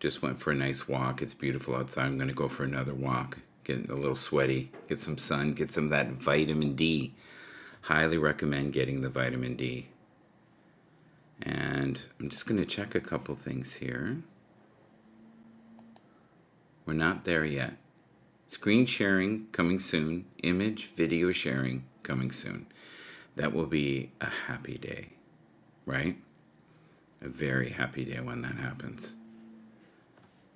Just went for a nice walk. It's beautiful outside. I'm going to go for another walk. Getting a little sweaty. Get some sun. Get some of that vitamin D. Highly recommend getting the vitamin D. And I'm just going to check a couple things here. We're not there yet. Screen sharing coming soon. Image, video sharing coming soon. That will be a happy day, right? A very happy day when that happens.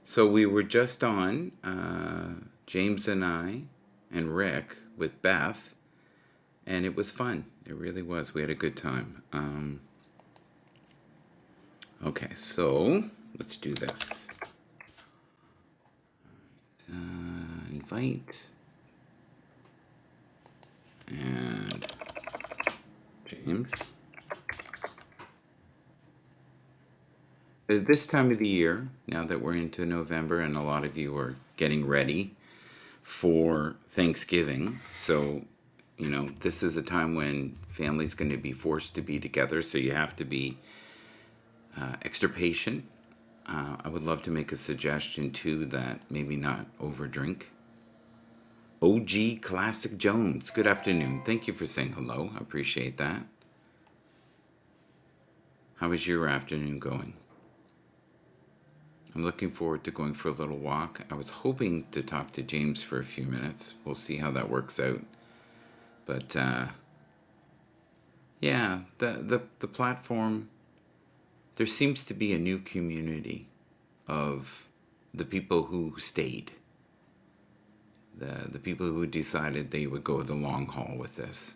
So we were just on, James and I and Rick with Beth, and it was fun. It really was. We had a good time. Okay, so let's do this. Invite. And James. At this time of the year, now that we're into November and a lot of you are getting ready for Thanksgiving, so, you know, this is a time when family's going to be forced to be together, so you have to be extra patient. I would love to make a suggestion too that maybe not overdrink. OG Classic Jones, good afternoon. Thank you for saying hello. I appreciate that. How is your afternoon going? I'm looking forward to going for a little walk. I was hoping to talk to James for a few minutes. We'll see how that works out. But yeah, the platform, there seems to be a new community of the people who stayed. The people who decided they would go the long haul with this.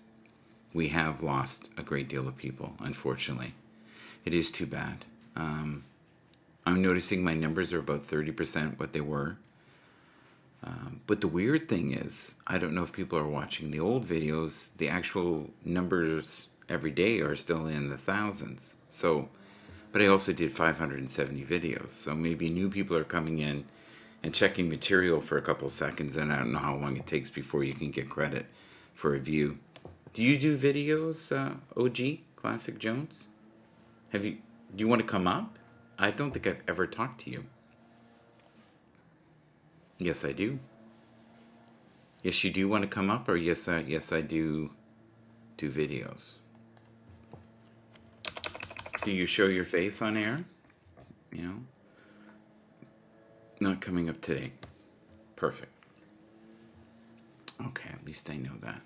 We have lost a great deal of people, unfortunately. It is too bad. I'm noticing my numbers are about 30% what they were. But the weird thing is, I don't know if people are watching the old videos, the actual numbers every day are still in the thousands. So, but I also did 570 videos. So maybe new people are coming in and checking material for a couple seconds, and I don't know how long it takes before you can get credit for a view. Do you do videos, OG Classic Jones? Do you want to come up? I don't think I've ever talked to you. Yes, I do. Yes, you do want to come up, or yes, I do videos. Do you show your face on air? You know, not coming up today. Perfect. Okay, at least I know that.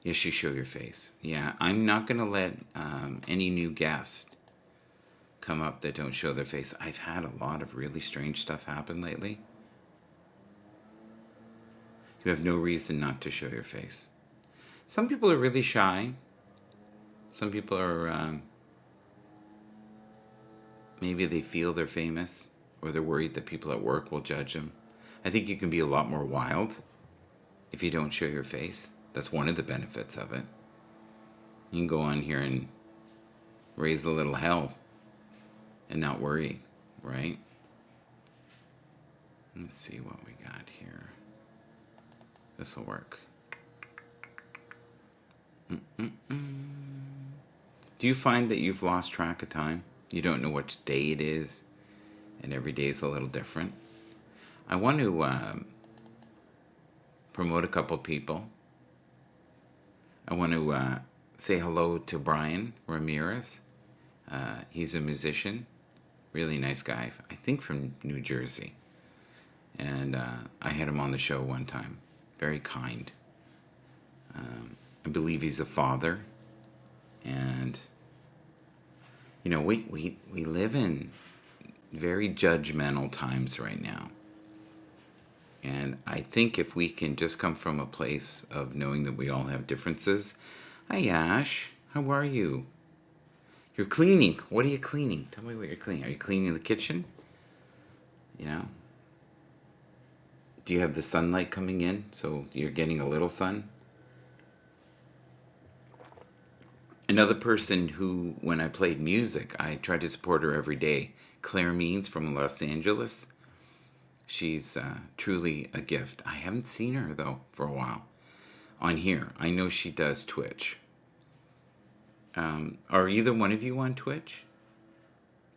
Yes, you show your face. Yeah, I'm not going to let any new guest come up that don't show their face. I've had a lot of really strange stuff happen lately. You have no reason not to show your face. Some people are really shy. Some people are, maybe they feel they're famous, or they're worried that people at work will judge them. I think you can be a lot more wild if you don't show your face. That's one of the benefits of it. You can go on here and raise a little hell and not worry, right? Let's see what we got here. This will work. Do you find that you've lost track of time? You don't know which day it is, and every day is a little different. I want to promote a couple people. I want to say hello to Brian Ramirez. He's a musician, really nice guy, I think from New Jersey. And I had him on the show one time. Very kind. I believe he's a father. And, you know, we live in very judgmental times right now. And I think if we can just come from a place of knowing that we all have differences. Hi, Ash. How are you? You're cleaning. What are you cleaning? Tell me what you're cleaning. Are you cleaning the kitchen? You know? Do you have the sunlight coming in so you're getting a little sun? Another person who, when I played music, I tried to support her every day. Claire Means from Los Angeles. She's truly a gift. I haven't seen her, though, for a while on here. I know she does Twitch. Are either one of you on Twitch?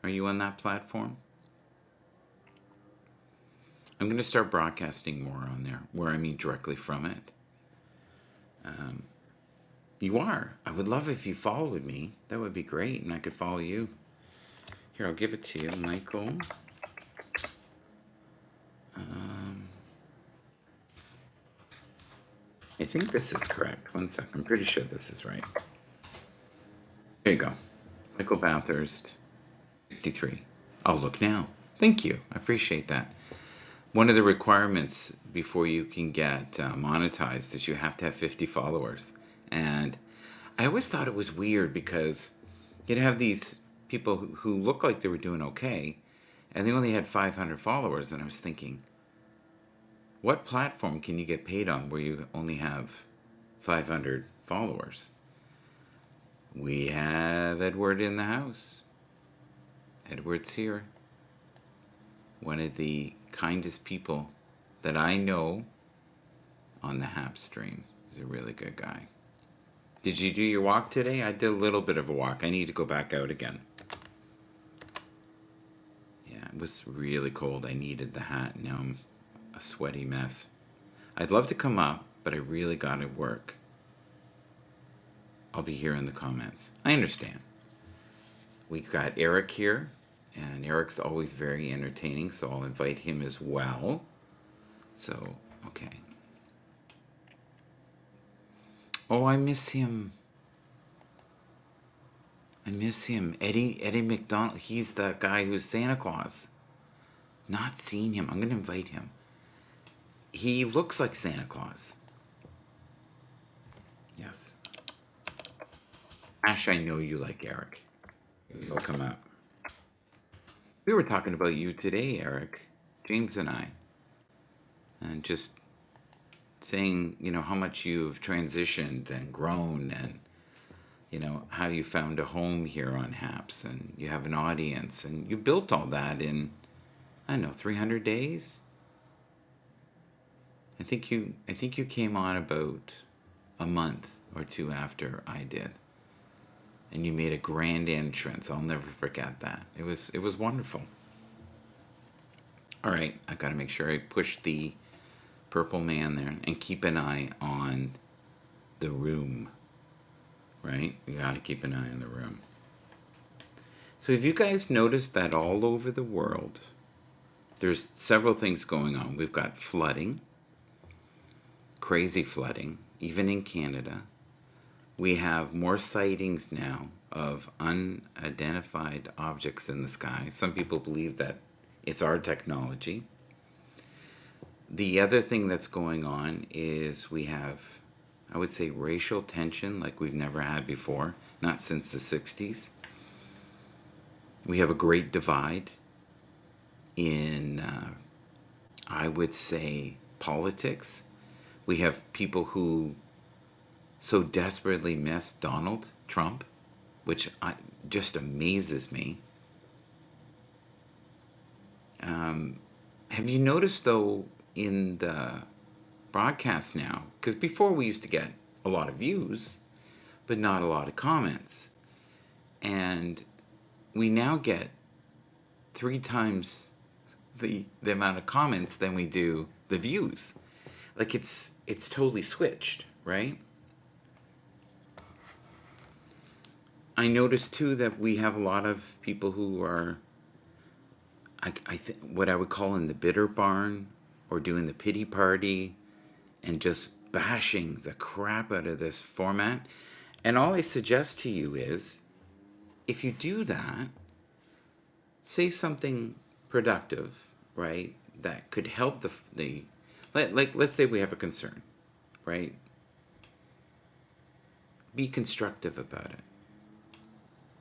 Are you on that platform? I'm going to start broadcasting more on there, where I mean directly from it. You are. I would love if you followed me. That would be great, and I could follow you. Here, I'll give it to you, Michael. I think this is correct. One second. I'm pretty sure this is right. Here you go. Michael Bathurst, 63. I'll look now. Thank you. I appreciate that. One of the requirements before you can get monetized is you have to have 50 followers. And I always thought it was weird because you'd have these people who look like they were doing okay, and they only had 500 followers. And I was thinking, what platform can you get paid on where you only have 500 followers? We have Edward in the house. Edward's here. One of the kindest people that I know on the Hap stream. He's a really good guy. Did you do your walk today? I did a little bit of a walk. I need to go back out again. Yeah, it was really cold. I needed the hat. Now I'm a sweaty mess. I'd love to come up, but I really got to work. I'll be here in the comments. I understand. We've got Eric here, and Eric's always very entertaining, so I'll invite him as well. So, okay. Oh, I miss him. I miss him. Eddie McDonald. He's the guy who's Santa Claus. Not seen him. I'm going to invite him. He looks like Santa Claus. Yes. Ash, I know you like Eric. He'll come up. We were talking about you today, Eric. James and I. And just saying, how much you've transitioned and grown and, how you found a home here on Haps and you have an audience and you built all that in, 300 days? I think you came on about a month or two after I did. And you made a grand entrance. I'll never forget that. It was wonderful. All right, I got to make sure I push the purple man there and keep an eye on the room. Right? You got to keep an eye on the room. So have you guys noticed that all over the world, there's several things going on. We've got flooding, crazy flooding, even in Canada. We have more sightings now of unidentified objects in the sky. Some people believe that it's our technology. The other thing that's going on is we have, I would say, racial tension like we've never had before, not since the 60s. We have a great divide in, I would say, politics. We have people who so desperately miss Donald Trump, which just amazes me. Have you noticed, though, in the broadcast now, because before we used to get a lot of views, but not a lot of comments, and we now get 3 times the amount of comments than we do the views. Like it's totally switched, right? I noticed too that we have a lot of people who are, what I would call in the bitter barn or doing the pity party and just bashing the crap out of this format. And all I suggest to you is, if you do that, say something productive, right? That could help let's say we have a concern, right? Be constructive about it.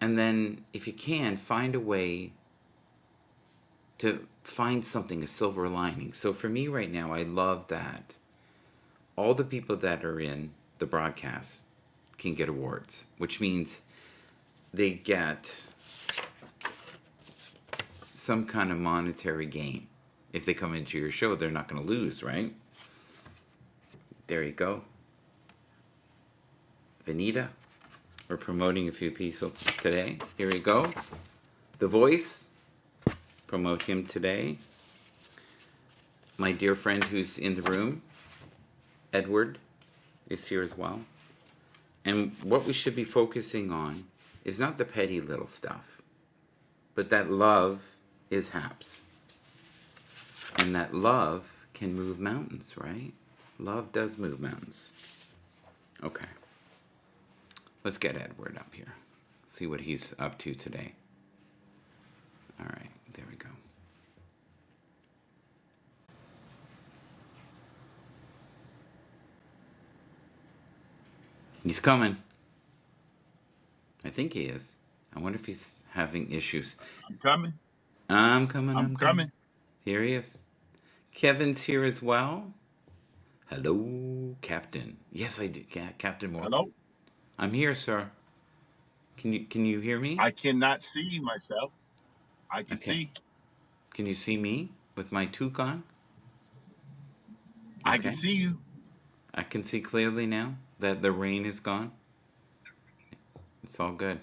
And then, if you can, find a way to find something, a silver lining. So for me right now, I love that all the people that are in the broadcast can get awards, which means they get some kind of monetary gain. If they come into your show, they're not going to lose, right? There you go. Vanita. We're promoting a few people today. Here we go. The Voice. Promote him today. my dear friend who's in the room, Edward, is here as well. And what we should be focusing on is not the petty little stuff, but that love is haps. And that love can move mountains, right? Love does move mountains. Okay. Let's get Edward up here. See what he's up to today. All right, there we go. He's coming. I think he is. I wonder if he's having issues. I'm coming. I'm coming, I'm I'm coming. coming. Here he is. Kevin's here as well. Hello, Captain. Yes, I do. Captain Morgan. Hello. I'm here, sir. Can you hear me? I cannot see myself. I can Okay. see. Can you see me with my toque on? I can Okay. see you. I can see clearly now that the rain is gone. It's all good.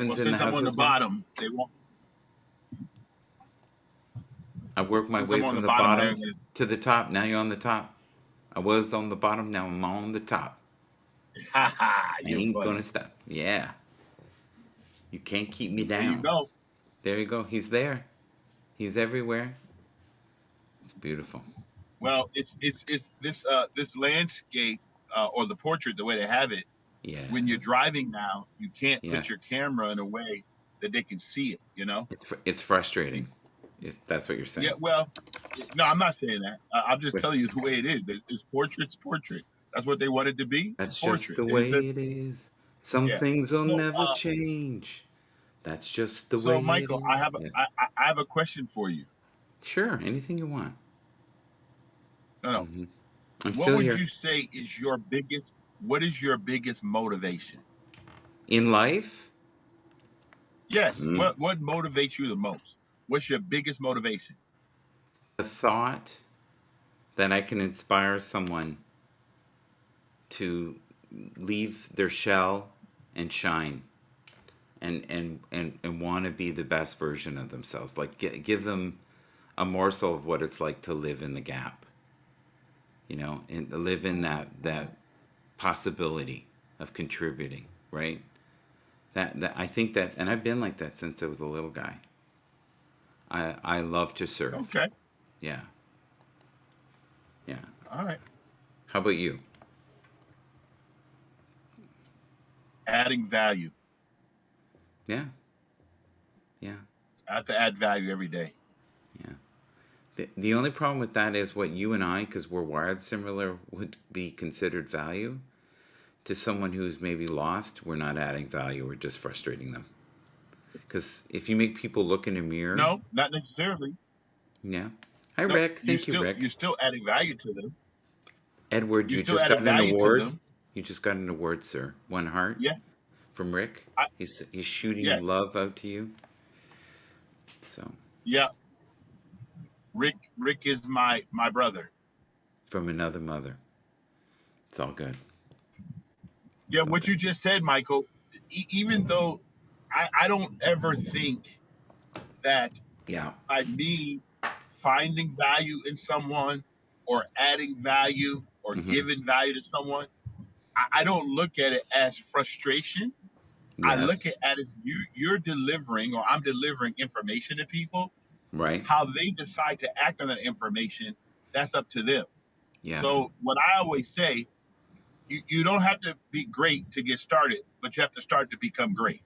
Well, Kevin's in the since I'm house on the as well. bottom, they won't. I worked my Since way I'm on from the the bottom, they're bottom gonna. to the top. Now you're on the top. I was on the bottom. Now I'm on the top. Ha ha! I You're ain't gonna funny. stop. Yeah. You can't keep me There you down. go. There you go. He's there. He's everywhere. It's beautiful. Well, it's this landscape or the portrait, the way they have it. When you're Yes. driving now, you can't Yeah. put your camera in a way that they can see it. You know. It's frustrating. That's what you're Yeah. saying. Well, no, I'm not saying that. I'm just But telling you the way it is. It's portrait's portrait. That's what they wanted to be. It's that's just portrait. the And it's way just it is. Some yeah. things will So never change. That's just the so way it Michael, I is. have Yeah. I have a question for you. Sure. Anything you want. No, no. Hmm. I'm What still would here. you say is your biggest? What is your biggest motivation? In life, Yes. mm, What motivates you the most? What's your biggest motivation? the thought that I can inspire someone to leave their shell and shine and want to be the best version of themselves. Like give them a morsel of what it's like to live in the gap, and live in that possibility of contributing, right? That I think that, and I've been like that since I was a little guy. I love to serve. Okay. Yeah, yeah. All right. How about you? Adding value. Yeah, yeah, I have to add value every day. yeah. The only problem with that is what you and I, because we're wired similar, would be considered value. To someone who's maybe lost, we're not adding value, we're just frustrating them. Because if you make people look in a mirror, No, not necessarily. yeah. Hi, No, Rick. Thank you, Rick. you're still adding value to them. Edward, You're you still just got adding an value to award. them. You just got an award, sir. One heart Yeah. from Rick. I, He's shooting yes. love out to you. So, Yeah. Rick is my brother. from another mother. It's all good. Yeah, It's all what good. you just said, Michael, even though I don't ever think that Yeah. by me finding value in someone or adding value or Mm-hmm. giving value to someone, I don't look at it as frustration. I look Yes. at it as you're delivering or I'm delivering information to people. Right. How they decide to act on that information, that's up to them. Yes. So what I always say, you don't have to be great to get started, but you have to start to become great.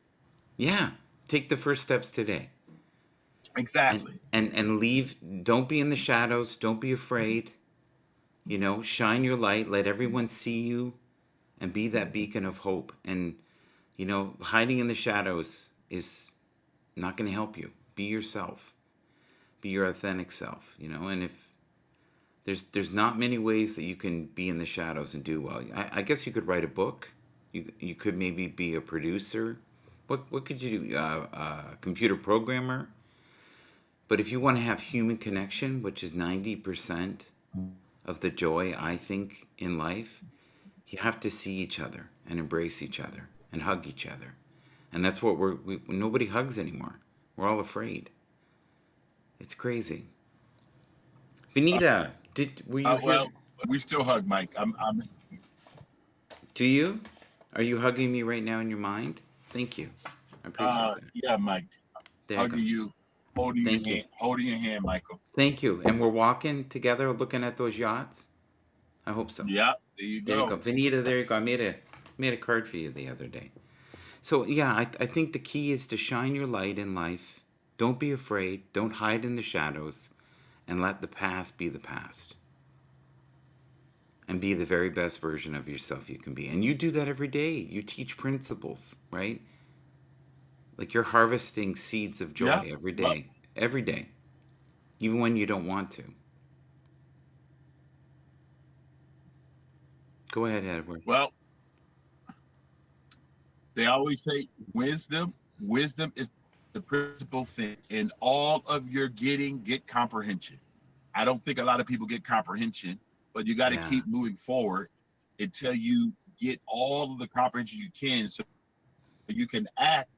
Yeah. Take the first steps today. And Exactly. and leave, don't be in the shadows, don't be afraid. Shine your light, let everyone see you and be that beacon of hope. And hiding in the shadows is not going to help you. Be yourself. Be your authentic self, and if there's not many ways that you can be in the shadows and do well. I guess you could write a book. You could maybe be a producer. What could you do? Computer programmer. But if you want to have human connection, which is 90% of the joy, I think, in life, you have to see each other and embrace each other and hug each other. And that's what nobody hugs anymore. We're all afraid. It's crazy. Benita, were you here? Well, we still hug, Mike. Do you? Are you hugging me right now in your mind? Thank you. I appreciate that. Yeah, Mike. There you go. Hugging you, Thank you. holding your hand, Michael. Thank you. And we're walking together looking at those yachts? I hope so. Yeah, there you There you go. go. Vanita, there you go. I made a card for you the other day. So yeah, I think the key is to shine your light in life. Don't be afraid. Don't hide in the shadows, and let the past be the past. And be the very best version of yourself you can be. And you do that every day. You teach principles, right? Like you're harvesting seeds of Yeah. joy every Well, day. Every day. Even when you don't want to. Go ahead, Edward. well, they always say wisdom is the principal thing. In all of your getting, get comprehension. I don't think a lot of people get comprehension, but you got to Yeah. keep moving forward until you get all of the comprehension you can so you can act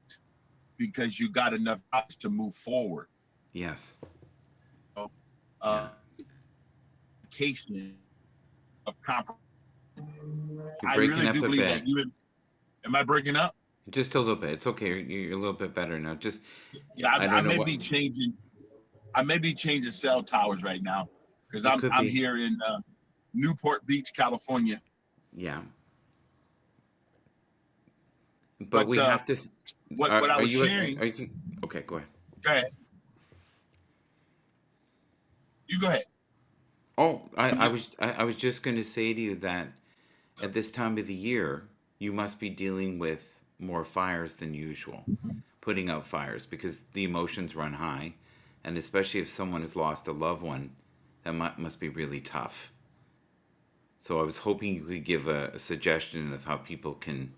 because you got enough knowledge to move forward. Yes. So, Yeah. application of comprehension. You're I breaking really up do a believe that bit. am I breaking up? Just a little bit. It's okay. You're a little bit better now. Just, Yeah, I I don't know may what. be changing. I may be changing cell towers right now because It could I'm be. here in Newport Beach, California. Yeah. But But we have to. what I Are was you? sharing, Are you? Okay, go ahead. go ahead. You go ahead. Oh, I was just going to say to you that at this time of the year, you must be dealing with more fires than usual, putting out fires because the emotions run high, and especially if someone has lost a loved one, that must be really tough. So I was hoping you could give a suggestion of how people can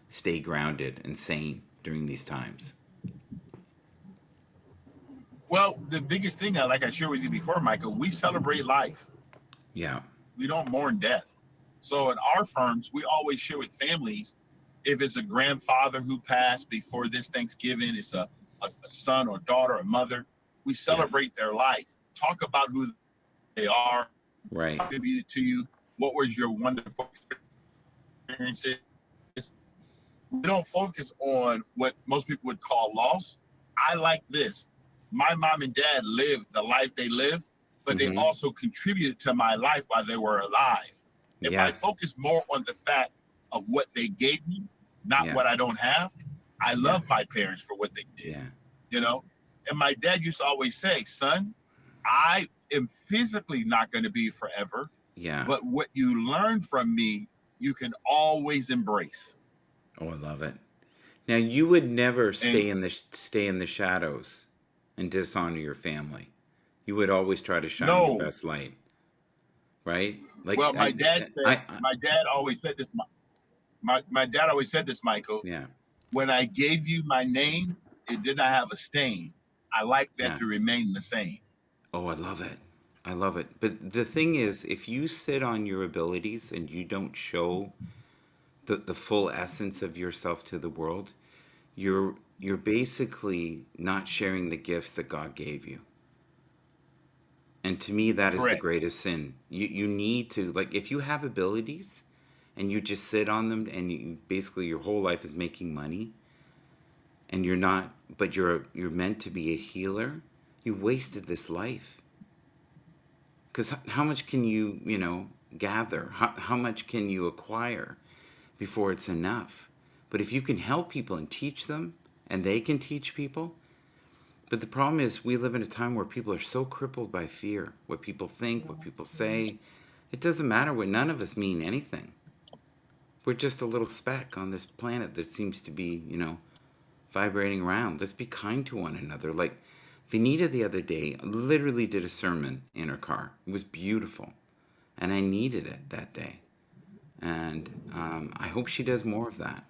stay grounded and sane during these times. Well, the biggest thing, like I shared with you before, Michael, we celebrate life. Yeah. We don't mourn death. So in our firms, we always share with families if it's a grandfather who passed before this Thanksgiving, it's a son or daughter or mother, we Yes. celebrate their life. Talk about who they are, Right. contributed to you, what was your wonderful experiences. We don't focus on what most people would call loss. I like this. My mom and dad lived the life they lived, but they Mm-hmm. also contributed to my life while they were alive. If I Yes. focus more on the fact of what they gave me, not what Yes. I don't have, I love Yes. my parents for what they did, Yeah. you know? And my dad used to always say, son, I am physically not going to be forever, Yeah. but what you learn from me, you can always embrace. Oh, I love it. Now you would never And stay in the shadows and dishonor your family. You would always try to shine your no, best light, right? Like well, my dad always said this, my dad always said this, Michael, yeah, when I gave you my name, it did not have a stain. I like that yeah. to remain the same. Oh, I love it. I love it. But the thing is, if you sit on your abilities and you don't show the full essence of yourself to the world, you're basically not sharing the gifts that God gave you. And to me, that is the Correct. greatest sin. You need to, like, if you have abilities and you just sit on them and basically your whole life is making money and you're not, but you're meant to be a healer, you wasted this life. Because how much can you gather? How much can you acquire before it's enough? But if you can help people and teach them and they can teach people, but the problem is, we live in a time where people are so crippled by fear. What people think, what people say. It doesn't matter what none of us mean anything. We're just a little speck on this planet that seems to be vibrating around. Let's be kind to one another. Like Vanita the other day literally did a sermon in her car. It was beautiful. And I needed it that day. And I hope she does more of that.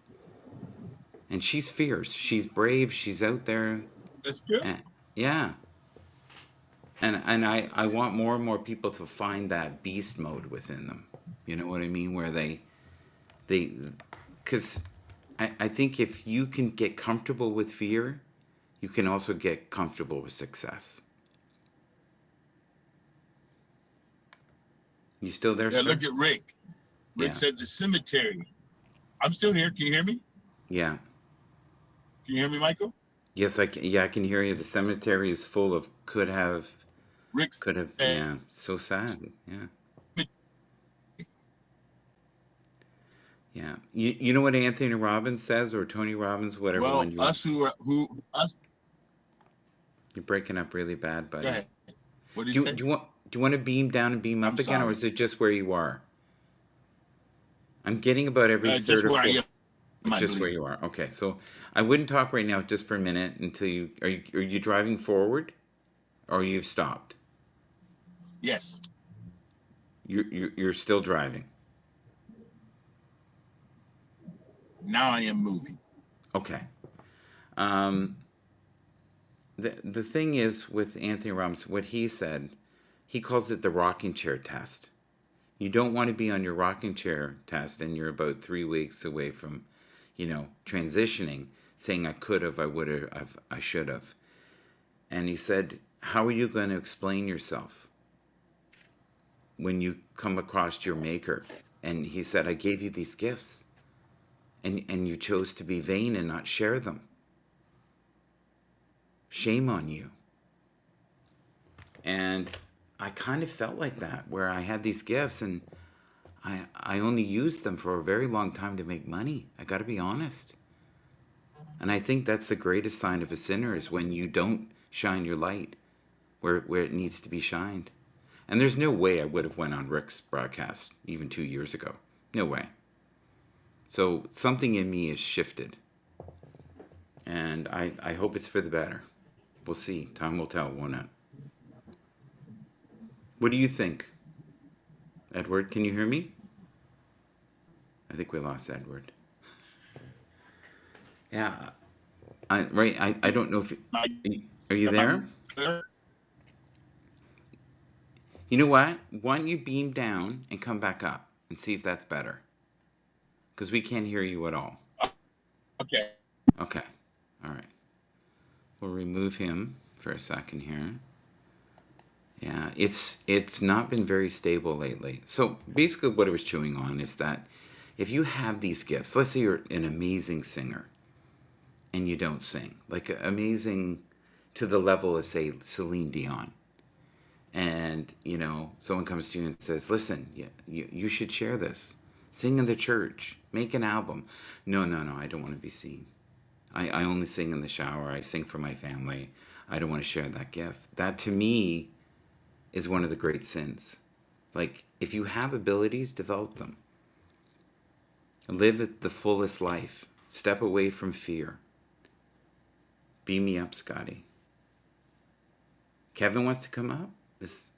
And she's fierce. She's brave. She's out there. That's good. And, yeah. And I want more and more people to find that beast mode within them. You know what I mean? Where they because I think if you can get comfortable with fear, you can also get comfortable with success. You still there, Now sir? look at Rick. Rick Yeah. said the cemetery. I'm still here. Can you hear me? Yeah. Can you hear me, Michael? Yes, I can. Yeah, I can hear you. The cemetery is full of Rick could have. said, Yeah, so sad. Yeah, yeah. You know what Anthony Robbins says, or Tony Robbins, whatever well, one you. us who us. You're breaking up really bad, Go buddy. ahead. What did he say? Do you want to beam down and beam I'm up again, or sorry. is it just where you are? I'm getting about every third Just or where I fourth. am, It's I just where believe. you are. Okay, so I wouldn't talk right now just for a minute until you are you driving forward or you've stopped? Yes. You're still driving. Now I am moving. Okay. Um, the thing is with Anthony Robbins, what he said, he calls it the rocking chair test. You don't want to be on your rocking chair test and you're about 3 weeks away from, transitioning, saying I could have, I would have, I should have. And he said, how are you going to explain yourself when you come across your maker? And he said, I gave you these gifts and you chose to be vain and not share them. Shame on you. And I kind of felt like that, where I had these gifts and I only used them for a very long time to make money. I got to be honest. And I think that's the greatest sign of a sinner is when you don't shine your light where it needs to be shined. And there's no way I would have went on Rick's broadcast even 2 years ago. No way. So something in me is shifted. And I hope it's for the better. We'll see. Time will tell, won't it? What do you think? Edward, can you hear me? I think we lost Edward. Yeah, I don't know if Mike, are you am I there? clear? You know what? Why don't you beam down and come back up and see if that's better? Because we can't hear you at all. Okay. Okay, all right. We'll remove him for a second here. Yeah, it's not been very stable lately. So basically, what I was chewing on is that if you have these gifts, let's say you're an amazing singer and you don't sing, like amazing to the level of say Celine Dion, and someone comes to you and says, listen, you should share this, sing in the church, make an album. No, no, no, I don't want to be seen. I only sing in the shower, I sing for my family, I don't want to share that gift. That to me is one of the great sins. Like, if you have abilities, develop them. Live the fullest life, step away from fear. Beam me up, Scotty. Kevin wants to come up. This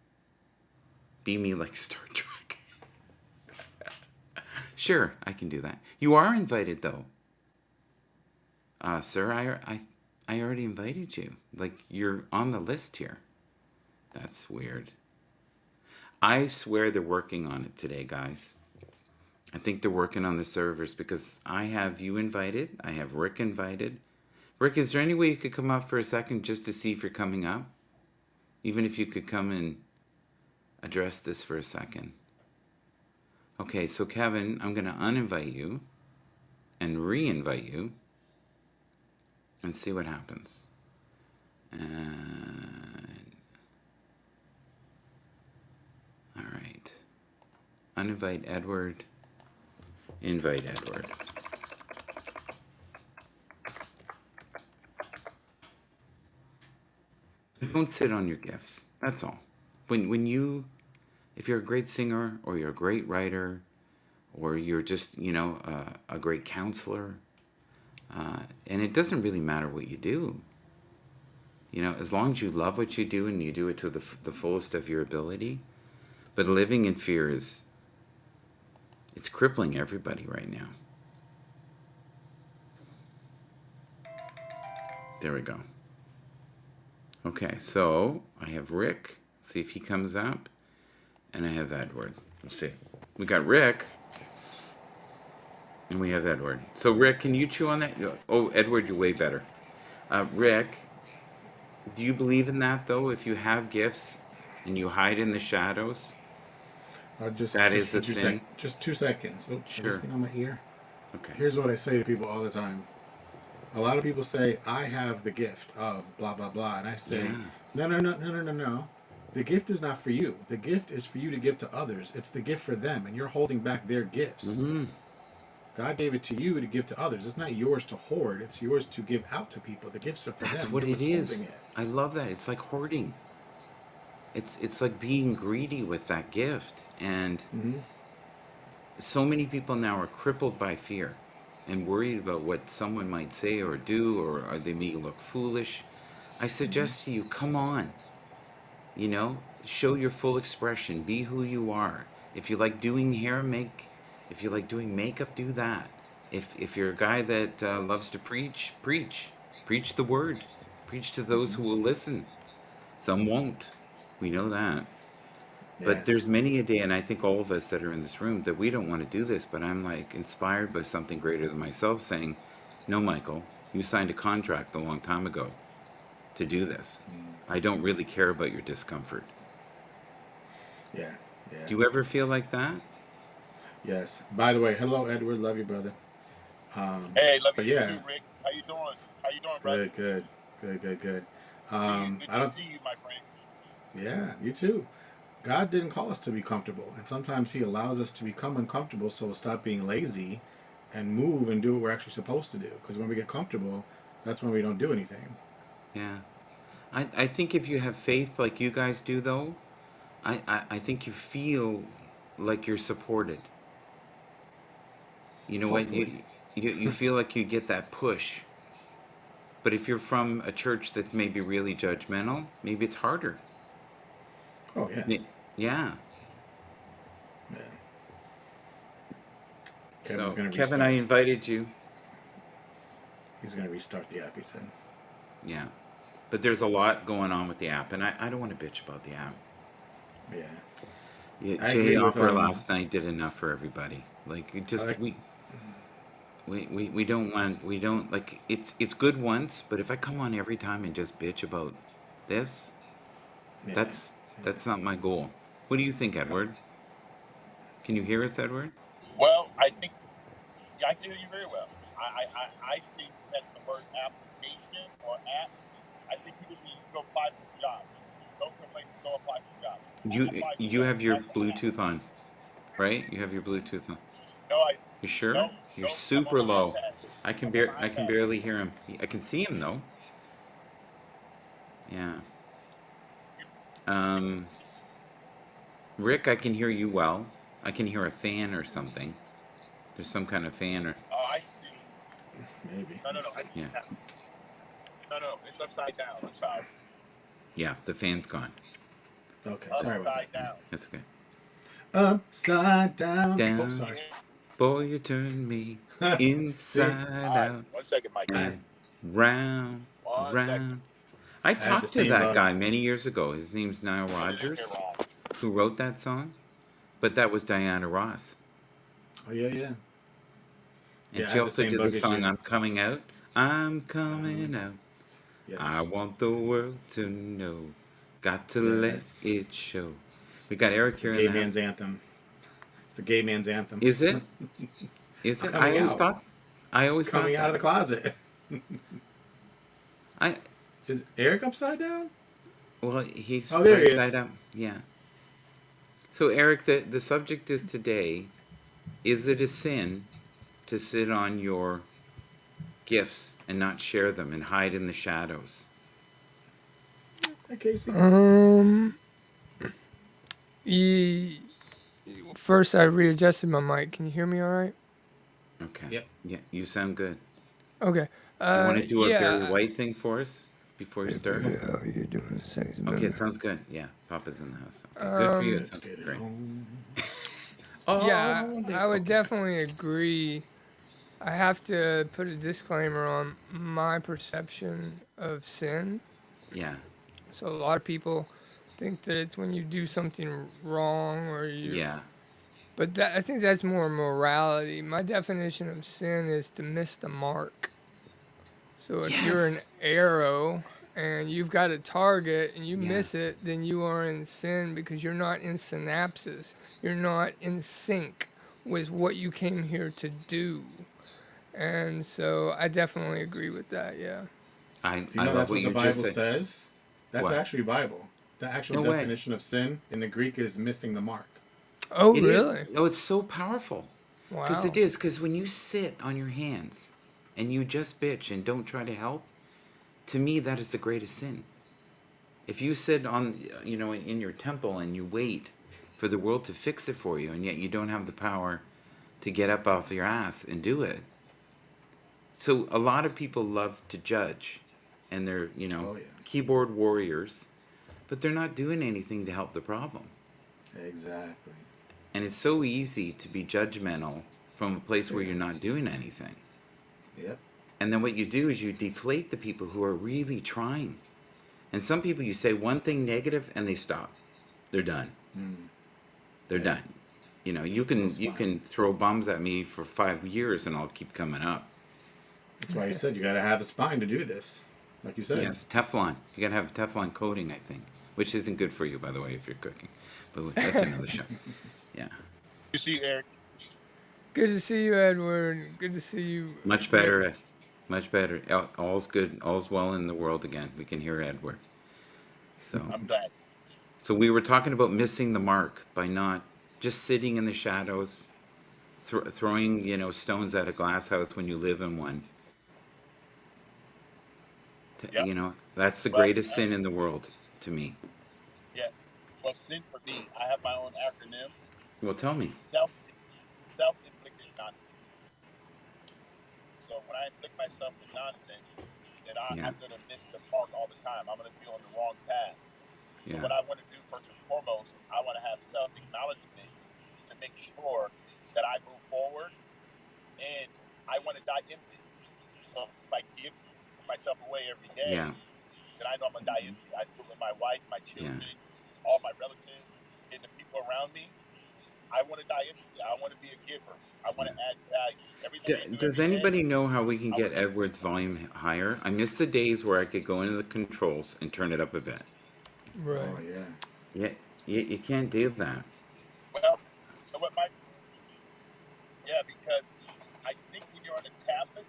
beam me like Star Trek. Sure, I can do that. You are invited, though. Sir, I already invited you. Like, you're on the list here. That's weird. I swear they're working on it today, guys. I think they're working on the servers because I have you invited. I have Rick invited. Rick, is there any way you could come up for a second just to see if you're coming up? Even if you could come and address this for a second. Okay, so Kevin, I'm going to uninvite you and re-invite you and see what happens. And all right. Uninvite Edward. Invite Edward. Don't sit on your gifts. That's all. When you if you're a great singer or you're a great writer or you're just, a great counselor, and it doesn't really matter what you do. As long as you love what you do and you do it to the fullest of your ability. But living in fear it's crippling everybody right now. There we go. Okay, so I have Rick. See if he comes up. And I have Edward. Let's see. We got Rick. And we have Edward. So, Rick, can you chew on that? Oh, Edward, you're way better. Rick, do you believe in that, though? If you have gifts and you hide in the shadows? That Just is for a sin. just 2 seconds. Oh, is this Sure. thing on my ear? Okay. Here's what I say to people all the time. A lot of people say, I have the gift of blah, blah, blah. And I say, Yeah. no, no, no, no, no, no, no. The gift is not for you. The gift is for you to give to others. It's the gift for them, and you're holding back their gifts. Hmm. God gave it to you to give to others. It's not yours to hoard. It's yours to give out to people. The gifts are for That's them. what You're it withholding is. it. I love that. It's like hoarding. It's like being greedy with that gift. And Mm-hmm. so many people now are crippled by fear and worried about what someone might say or do, or they may look foolish. I Mm-hmm. suggest to you, come on, show your full expression, be who you are. If you like doing hair, if you like doing makeup, do that. If you're a guy that loves to preach, preach the word, preach to those Mm-hmm. who will listen. Some won't. We know that. Yeah. But there's many a day, and I think all of us that are in this room, that we don't want to do this, but I'm like inspired by something greater than myself saying, no, Michael, you signed a contract a long time ago to do this. Mm. I don't really care about your discomfort. Yeah. Yeah. Do you ever feel like that? Yes. By the way, hello, Edward. Love you, brother. Um, Hey, love but you yeah, too, Rick. How you doing? How you doing, brother? good, good, good, good, good. See you. Good I to don't. see you, my friend. Yeah, you too. God didn't call us to be comfortable, and sometimes He allows us to become uncomfortable, so we'll stop being lazy and move and do what we're actually supposed to do. Because when we get comfortable, that's when we don't do anything. Yeah. I think if you have faith like you guys do, though, I think you feel like you're supported. You know what? Hopefully. You feel like you get that push. But if you're from a church that's maybe really judgmental, maybe it's harder. Oh yeah, Yeah. yeah. Kevin's So, gonna Kevin, I restart. invited you. He's gonna restart the app. He said. Yeah. But there's a lot going on with the app, and I don't want to bitch about the app. Yeah, Yeah, I Jay agree with Opera last night did enough for everybody. Like it I just like. we don't want we don't like it's good once, but if I come on every time and just bitch about this, Yeah, that's yeah. that's not my goal. What do you think, Edward? Can you hear us, Edward? Well, I think yeah, I can hear you very well. I think that the word application or app, I think people need to go apply for jobs. Don't complain, go apply for jobs. You Apply for you jobs. have your That's an app. Bluetooth on, right? You have your Bluetooth on. No, You no, sure? You're no. I'm on super my low. iPad. I'm on I my can iPad. barely hear him. I can see him though. Yeah. Um, Rick, I can hear you well. I can hear a fan or something. There's some kind of fan or Oh, I see. Maybe. No, Let no, me no. see. I see yeah. now. No, no. It's upside down. I'm sorry. Yeah, the fan's gone. Okay, sorry about that. Upside down. That's okay. Upside down. Oh, Can Down, you sorry. hear? boy, you turn me See, All inside right. out 1 second, Mike. I and round, 1 second. round. I I had the talked to same. that guy many years ago. His name's Nile What did I hear Rodgers, wrong? who wrote that song, but that was Diana Ross. Oh yeah, yeah, And yeah. I she had the also same did the bug song issue. I'm Coming Out. I'm Um, coming out. I yes, want the world to know. Got to yeah. let That's it show. We got Eric the here in gay the house. man's anthem. It's the gay man's anthem. Is it? Is it? Coming out, I always thought coming out of that. the closet. I Is Eric upside down? well, he's Oh, there right he side is. up. Yeah. So Eric, the subject is today, is it a sin to sit on your gifts and not share them and hide in the shadows? Hi, Casey. Um, ye, first I readjusted my mic. Can you hear me all right? Okay. Yep. Yeah, you sound good. Okay. Do you want to do a Barry Yeah. White thing for us before you Hey, start? baby, how you doing, sexy Okay, baby? sounds good. Yeah, Papa's in the house. Okay, good for you. It Um, Let's sounds get it great. on. yeah, Oh, I let's would okay, sorry. definitely agree. I have to put a disclaimer on my perception of sin. Yeah, So a lot of people think that it's when you do something wrong yeah, but that I think that's more morality. My definition of sin is to miss the mark. So if you're an yes, arrow and you've got a target and you Yeah. miss it, then you are in sin because you're not in synapses. You're not in sync with what you came here to do. And so I definitely agree with that. Yeah. Do you I know love that's what what the you just Bible said. says? That's What? actually Bible. The actual No way. definition of sin in the Greek is missing the mark. Oh, It is. really? Oh, it's so powerful. Because it Wow. is. Because when you sit on your hands and you just bitch and don't try to help, to me, that is the greatest sin. If you sit on, in your temple and you wait for the world to fix it for you, and yet you don't have the power to get up off your ass and do it. So a lot of people love to judge, and they're, Oh yeah, keyboard warriors, but they're not doing anything to help the problem. exactly. And it's so easy to be judgmental from a place where Yeah. you're not doing anything. Yep. And then what you do is you deflate the people who are really trying. And some people, you say one thing negative and they stop. They're done. Mm. They're Yeah. done. You No can spine. throw bombs at me for 5 years and I'll keep coming up. That's why you said you got to have a spine to do this, like you said. Yes, Teflon. You gotta have Teflon coating, I think, which isn't good for you, by the way, if you're cooking. But that's another show. Yeah, You see, Eric, Good to see you, Edward. Good to see you, much Rick. better. Much better. All's good. All's well in the world again. We can hear Edward. So, I'm glad. so we were talking about missing the mark by not just sitting in the shadows, throwing stones at a glass house when you live in one. Yep. That's the Well, greatest sin in the world to me. yeah. Well, sin for me, I have my own acronym. Well, tell me. It's self-inflicted nonsense. So when I inflict myself with nonsense, then Yeah, I'm going to miss the mark all the time. I'm going to be on the wrong path. So yeah, what I want to do first and foremost, I want to have self-acknowledgement to make sure that I move forward, and I want to die empty. So if I give myself away every day, yeah, then I know I'm going to die empty. I do it with my wife, my yeah. children, all my relatives, and the people around me. I want to die empty. I want to be a giver. I want Yeah. to add value. Everything I do Does every day, anybody know how we can I get want to. Edward's volume higher? I miss the days where I could go into the controls and turn it up a bit. Oh Right. yeah. Yeah, you can't do that. Well, you know what, Mike? Yeah, because I think when you're on a tablet,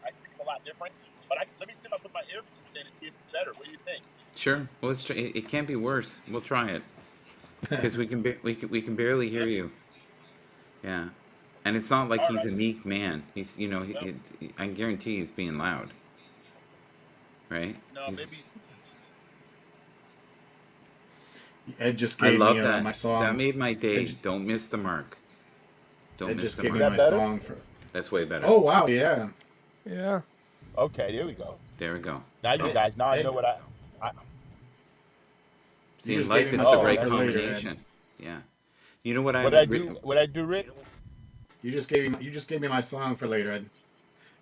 I think it's a lot different. But let me see if I put my earpiece in and see if it's better. What do you think? Sure. Well, let's try. It can't be worse. We'll try it because we can barely hear Yeah. you. Yeah, and it's not like All he's a right. meek man. He's Well, I guarantee he's being loud, right? no, He's. maybe. Ed just I gave me love that. my That song. made my day. Ed, Don't miss the mark. Don't Ed miss just the gave Is me mark. that my better? song for. That's way better. Oh wow, yeah. Yeah. Okay, there we go. There we go. Now you Ed, guys, now I know Ed, what I you See, in just gave me life, my it's the oh, song right for that's later, Ed. combination. Yeah. You know what I what I do. What I do, Rick. You just gave me my song for later, Ed.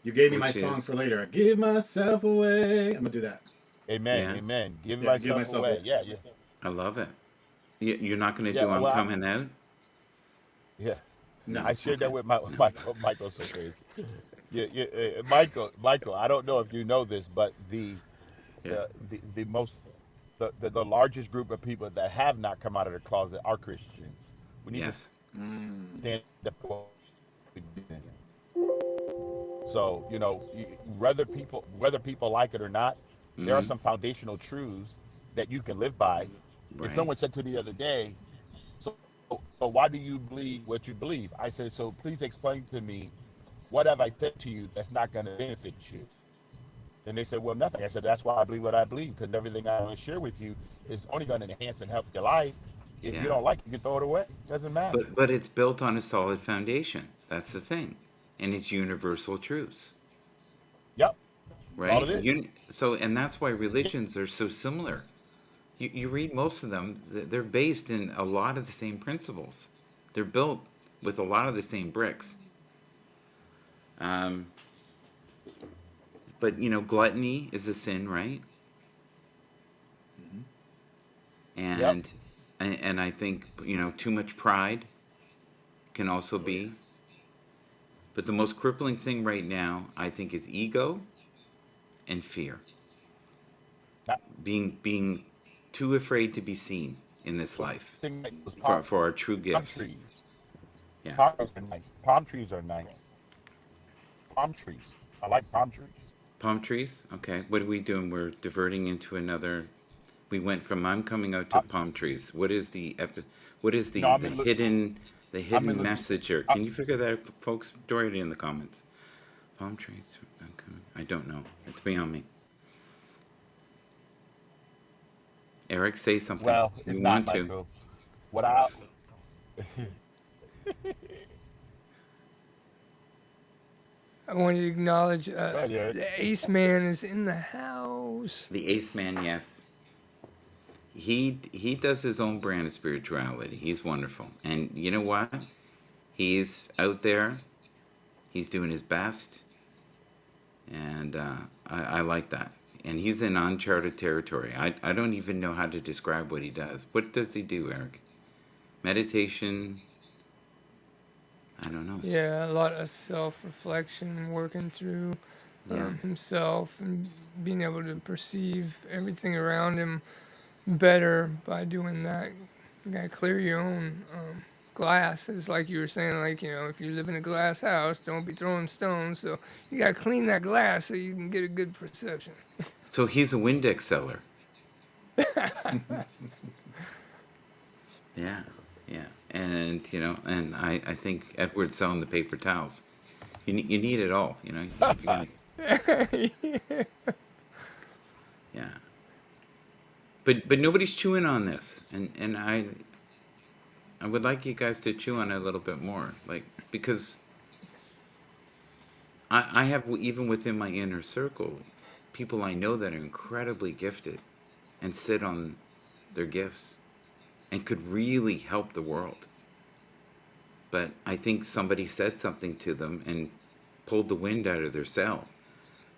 You gave me my which song is for later. I give myself away. I'm gonna do that. Amen. yeah, Amen. Giving Yeah, give myself myself away. away. Yeah, yeah, I love it. You're not going to yeah. do I'm Well, coming out? yeah. No. I shared that Okay. with my Michael. Michael's so crazy. Yeah, yeah. Michael. I don't know if you know this, but Yeah. the most the largest group of people that have not come out of the closet are Christians. We need to Yes. Mm. stand up for what we do. So whether people like it or not, there are Hmm. some foundational truths that you can live by. And Right. someone said to me the other day, so why do you believe what you believe? I said, so please explain to me what have I said to you that's not going to benefit you? And they said, well, nothing. I said, that's why I believe what I believe, because everything I want to share with you is only going to enhance and help your life. If you Yeah. don't like it, you can throw it away. It doesn't matter. But it's built on a solid foundation. That's the thing. And it's universal truths, Yep. All right? it is. So and that's why religions are so similar. You read most of them, they're based in a lot of the same principles. They're built with a lot of the same bricks. Um, but gluttony is a sin, right? Hmm. Yep. And and I think too much pride can also Oh yeah. be. But the most crippling thing right now, I think, is ego and fear. being too afraid to be seen in this Well, life thing like those for our true palm gifts. trees. Yeah. Palm trees are nice. Palm trees are nice. Palm trees. I like palm trees. Palm trees. Okay. What are we doing? We're diverting into another. We went from I'm coming out to I, palm trees. What is what is no, the hidden I'm in message here? uh, Can you figure that out, folks? Story it in the comments. Palm trees. I'm coming. I don't know. It's beyond me. Eric, say something. well, We it's not want to. Michael. What I I want to acknowledge right here. the Ace Man is in the house. The Ace Man, yes. He does his own brand of spirituality. He's wonderful. And you know what? He's out there. He's doing his best. And I like that. And he's in uncharted territory. I don't even know how to describe what he does. What does he do, Eric? Meditation? I don't know. Yeah, a lot of self-reflection, working through Yeah. himself and being able to perceive everything around him better by doing that. You gotta clear your own glass. It's like you were saying, like, if you live in a glass house, don't be throwing stones. So you gotta clean that glass so you can get a good perception. So he's a Windex seller. Yeah. Yeah. And, and I think Edward's selling the paper towels. You need it all, You gotta, yeah. But nobody's chewing on this. And I would like you guys to chew on it a little bit more. Like, because I have, even within my inner circle, people I know that are incredibly gifted and sit on their gifts and could really help the world. But I think somebody said something to them and pulled the wind out of their sail.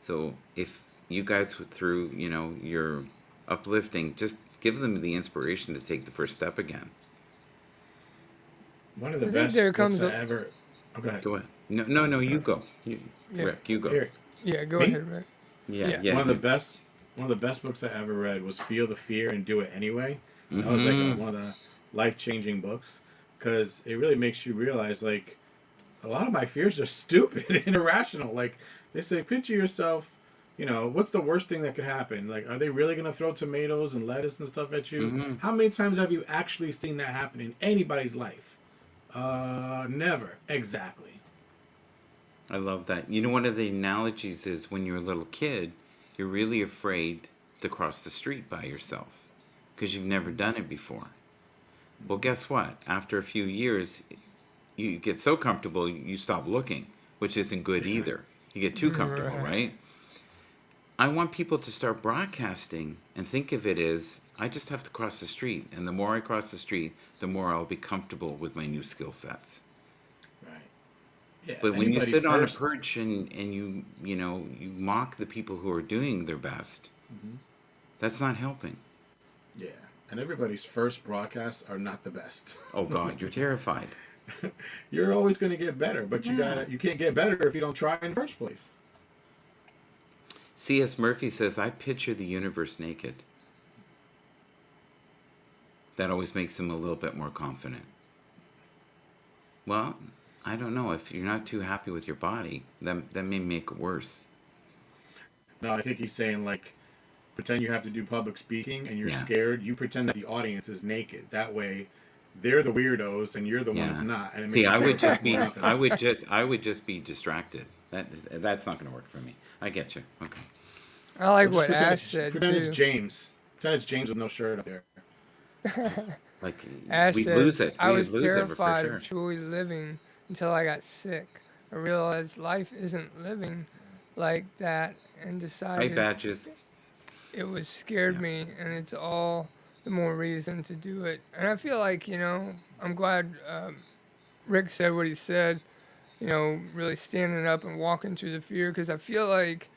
So if you guys, through, your uplifting, just give them the inspiration to take the first step again. One of the I think there best books comes I a ever. Oh, go ahead. Go ahead. No, you go. yeah, Rick, you go. Here, yeah. Go me? ahead, Rick. Yeah, Yeah. yeah. One of the best books I ever read was Feel the Fear and Do It Anyway. That was like Mm-hmm. one of the life-changing books because it really makes you realize like a lot of my fears are stupid and irrational. Like they say, picture yourself. What's the worst thing that could happen? Like, are they really going to throw tomatoes and lettuce and stuff at you? Mm-hmm. How many times have you actually seen that happen in anybody's life? Never. Exactly. I love that. One of the analogies is when you're a little kid, you're really afraid to cross the street by yourself because you've never done it before. Well, guess what? After a few years, you get so comfortable you stop looking, which isn't good either. You get too comfortable, Right. right? I want people to start broadcasting and think of it as I just have to cross the street, and the more I cross the street, the more I'll be comfortable with my new skill sets. Right. Yeah. But when you Anybody's sit on a first. perch and you mock the people who are doing their best, Mhm. that's not helping. Yeah. And everybody's first broadcasts are not the best. Oh God, you're terrified. You're always going to get better, but Yeah. you can't get better if you don't try in the first place. C.S. Murphy says, I picture the universe naked. That always makes him a little bit more confident. Well, I don't know. If you're not too happy with your body, that may make it worse. No, I think he's saying like pretend you have to do public speaking and you're Yeah. scared. You pretend that the audience is naked. That way, they're the weirdos and you're the Yeah. ones not. And it See, makes I you would just more be, confident. I would just be distracted. That's not going to work for me. I get you. Okay. I like Or just what Ash said pretend it's too. James. Pretend it's James with no shirt up there. Like Ash we'd lose says, it. I We'd was lose it for terrified sure. of truly living until I got sick. I realized life isn't living like that and Right, decided badges. it was scared Yeah. me, and it's all the more reason to do it. And I feel like, I'm glad Rick said what he said, really standing up and walking through the fear, because I feel like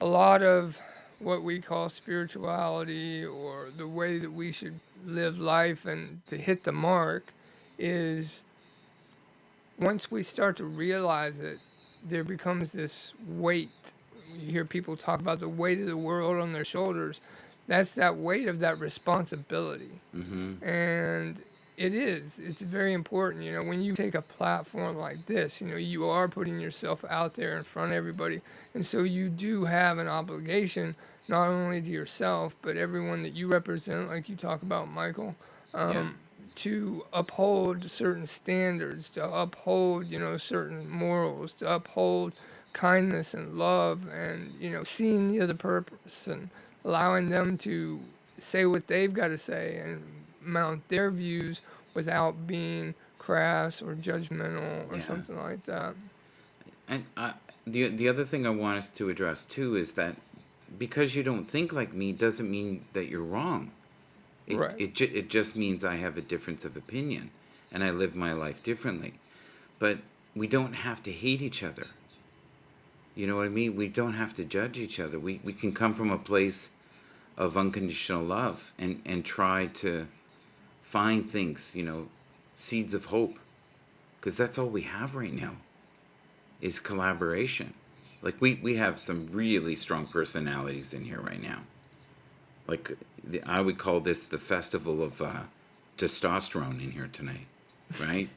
a lot of what we call spirituality or the way that we should live life and to hit the mark is once we start to realize it, there becomes this weight you hear people talk about the weight of the world on their shoulders. That's that weight of that responsibility. Mm-hmm. And it is. It's very important. When you take a platform like this, you are putting yourself out there in front of everybody. And so you do have an obligation, not only to yourself, but everyone that you represent, like you talk about, Michael, Yeah. um, to uphold certain standards, to uphold, certain morals, to uphold kindness and love, and, seeing the other person, allowing them to say what they've got to say and mount their views without being crass or judgmental or Yeah. something like that. And the other thing I want us to address too is that because you don't think like me doesn't mean that you're wrong. Right. It just means I have a difference of opinion and I live my life differently. But we don't have to hate each other. You know what I mean? We don't have to judge each other. We can come from a place of unconditional love and try to find things, seeds of hope. Because that's all we have right now is collaboration. Like we have some really strong personalities in here right now. Like I would call this the festival of testosterone in here tonight, right?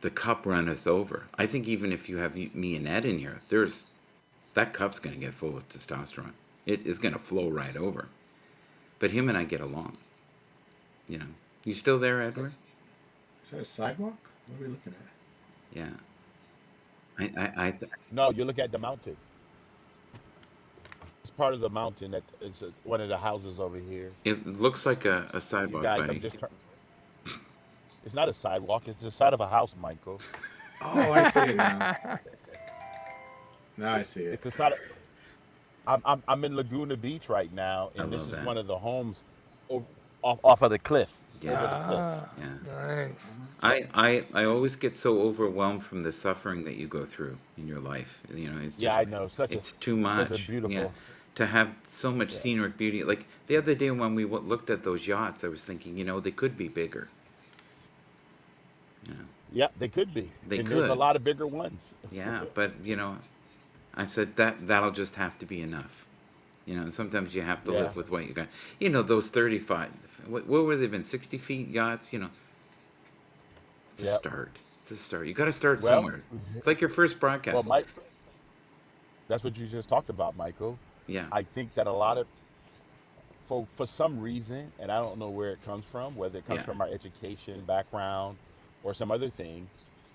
The cup runneth over. I think even if you have me and Ed in here, there's that cup's going to get full of testosterone. It is going to flow right over. But him and I get along. You know. You still there, Edward? Is that a sidewalk? What are we looking at? Yeah. I No, you look at the mountain. It's part of the mountain that it's one of the houses over here. it looks like a You sidewalk, guys, I'm buddy. just trying. It's not a sidewalk. It's the side of a house, Michael. Oh, I see it now. Now I see it. It's the side. I'm in Laguna Beach right now, I and this love is that. one of the homes over, off of the cliff, over Yeah. the cliff. Ah, Yeah. nice. I always get so overwhelmed from the suffering that you go through in your life. It's Yeah, just I know. it's too Such a much. Yeah. beautiful. To have so much Yeah, scenic beauty. Like the other day when we looked at those yachts, I was thinking, they could be bigger. You know, yeah, they could be, they and there's a could. lot of bigger ones. Yeah, but I said that'll just have to be enough. And sometimes you have to Yeah, live with what you got. Those 35. What were they been 60 feet yachts? It's a yeah. start. It's a start. You got to start Well, somewhere. It's like your first well, broadcast. Mike, that's what you just talked about, Michael. Yeah, I think that a lot of for some reason, and I don't know where it comes from, whether it comes yeah, from our education background or some other thing,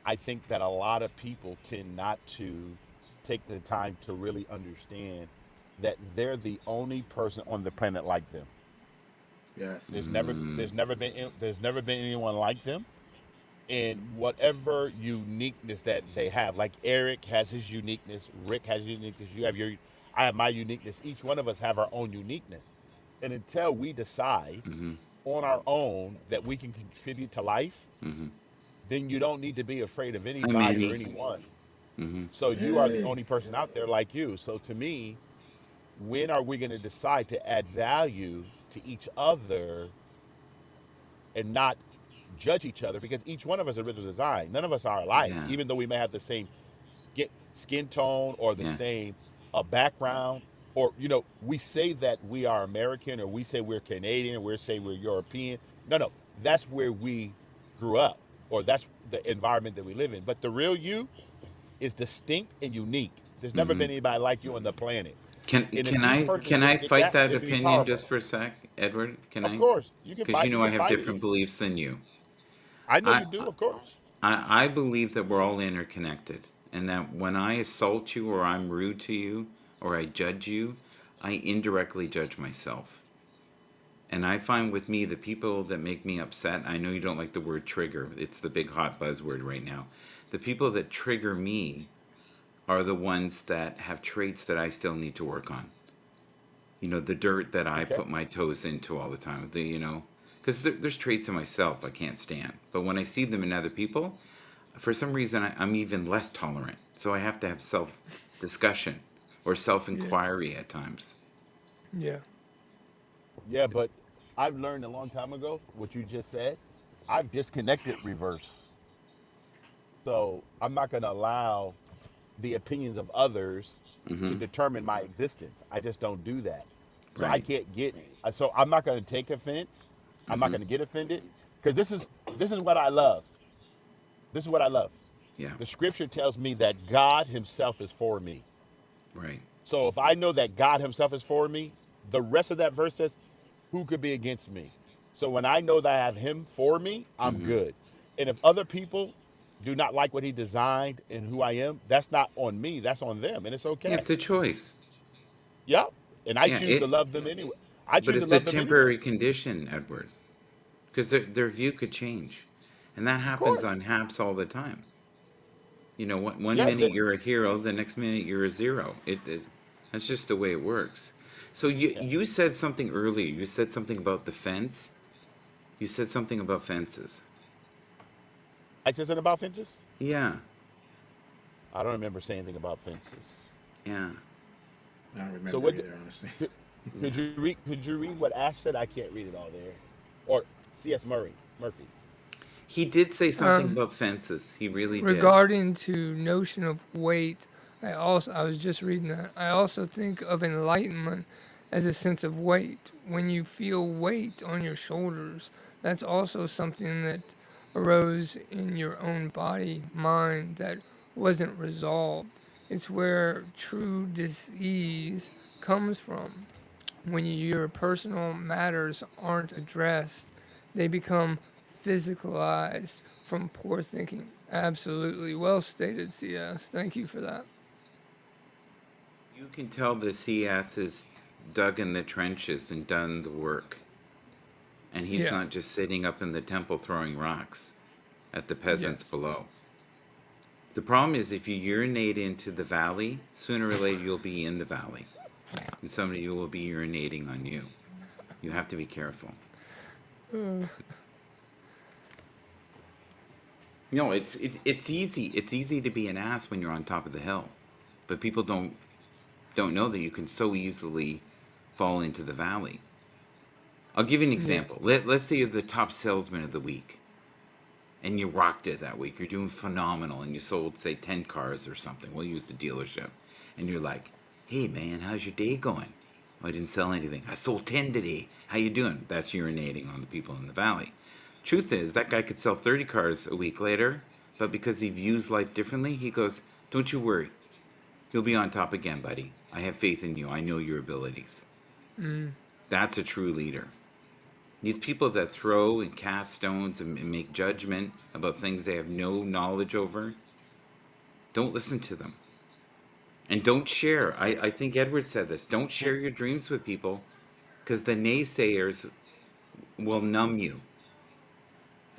I think that a lot of people tend not to take the time to really understand that they're the only person on the planet like them. Yes. mm, There's never been anyone like them, and whatever uniqueness that they have, like Eric has his uniqueness, Rick has uniqueness, you have your, I have my uniqueness. Each one of us have our own uniqueness, and until we decide mm-hmm, on our own that we can contribute to life, mm-hmm. then you don't need to be afraid of Hi, anybody or Manny. anyone. Mm-hmm. So you are the Hey. only person out there like you. So to me, when are we going to decide to add value to each other and not judge each other? Because each one of us is original design. None of us are alike, Yeah, even though we may have the same skin tone or the yeah, same background. Or we say that we are American, or we say we're Canadian, or we say we're European. No, no, that's where we grew up, or that's the environment that we live in. But the real you is distinct and unique. There's never mm-hmm. been anybody like you on the planet. Can And if can each I person can can I get fight that, that it'd be opinion powerful. just for a sec, Edward? Can Of I? course, Because you I can have fight it. different beliefs than you. I know I you do, of course. I believe that we're all interconnected, and that when I assault you or I'm rude to you or I judge you, I indirectly judge myself. And I find with me, the people that make me upset, I know you don't like the word trigger, it's the big hot buzzword right now. The people that trigger me are the ones that have traits that I still need to work on. The dirt that I Okay. put my toes into all the time. Because there's traits in myself I can't stand. But when I see them in other people, for some reason I'm even less tolerant. So I have to have self discussion or self Yeah. inquiry at times. Yeah. Yeah, but I've learned a long time ago what you just said. I've disconnected reverse. So I'm not going to allow the opinions of others to Mm-hmm. determine my existence. I just don't do that. So I Right. can't get. So I'm not going to take offense. I'm not Mm-hmm. going to get offended because this is what I love. This is what I love. Yeah. The scripture tells me that God Himself is for me. Right. So if I know that God Himself is for me, the rest of that verse says, "Who could be against me?" So when I know that I have Him for me, I'm Mm-hmm. good. And if other people do not like what He designed and who I am, that's not on me. That's on them, and it's Yeah, okay. it's a choice. Yeah, and I Yeah. choose to It. love them anyway. I But choose to it's a love them anyway. temporary condition, Edward, because their view could change, and that Of happens course. on Haps all the time. You know, one Yeah. minute you're a hero, the next minute you're a zero. It is that's just the way it works. So Yeah. you said something earlier. You said something about the fence. You said something about fences. I said something about fences. Yeah, I don't remember saying anything about fences. yeah. I don't So remember what? either, honestly. Could, Yeah. could you read? Could you read what Ash said? I can't read it all there. Or C.S. Murphy. He did say something Um, about fences. He really did. regarding to notion of weight, I was just reading that. I also think of enlightenment as a sense of weight. When you feel weight on your shoulders, that's also something that arose in your own body, mind that wasn't resolved. It's where true disease comes from. When your personal matters aren't addressed, they become physicalized from poor thinking. Absolutely. Well stated, CS. Thank you for that. You can tell the CS is dug in the trenches and done the work, and he's Yeah. not just sitting up in the temple throwing rocks at the peasants Yes. below. The problem is if you urinate into the valley, sooner or later you'll be in the valley, and somebody will be urinating on you. You have to be careful. Uh, No, it's easy. It's easy to be an ass when you're on top of the hill, but people don't know that you can so easily fall into the valley. I'll give you an yeah. example. Let's say you're the top salesman of the week, and you rocked it that week. You're doing phenomenal, and you sold, say, 10 cars or something. We'll use the dealership. And you're like, hey, man, how's your day going? "Oh, I didn't sell anything. I sold 10 today. How you doing?" That's urinating on the people in the valley. Truth is, that guy could sell 30 cars a week later, but because he views life differently, he goes, don't you worry. You'll be on top again, buddy. I have faith in you. I know your abilities. Mm, That's a true leader. These people that throw and cast stones and make judgment about things they have no knowledge over, don't listen to them. And don't share. I think Edward said this. Don't share your dreams with people because the naysayers will numb you.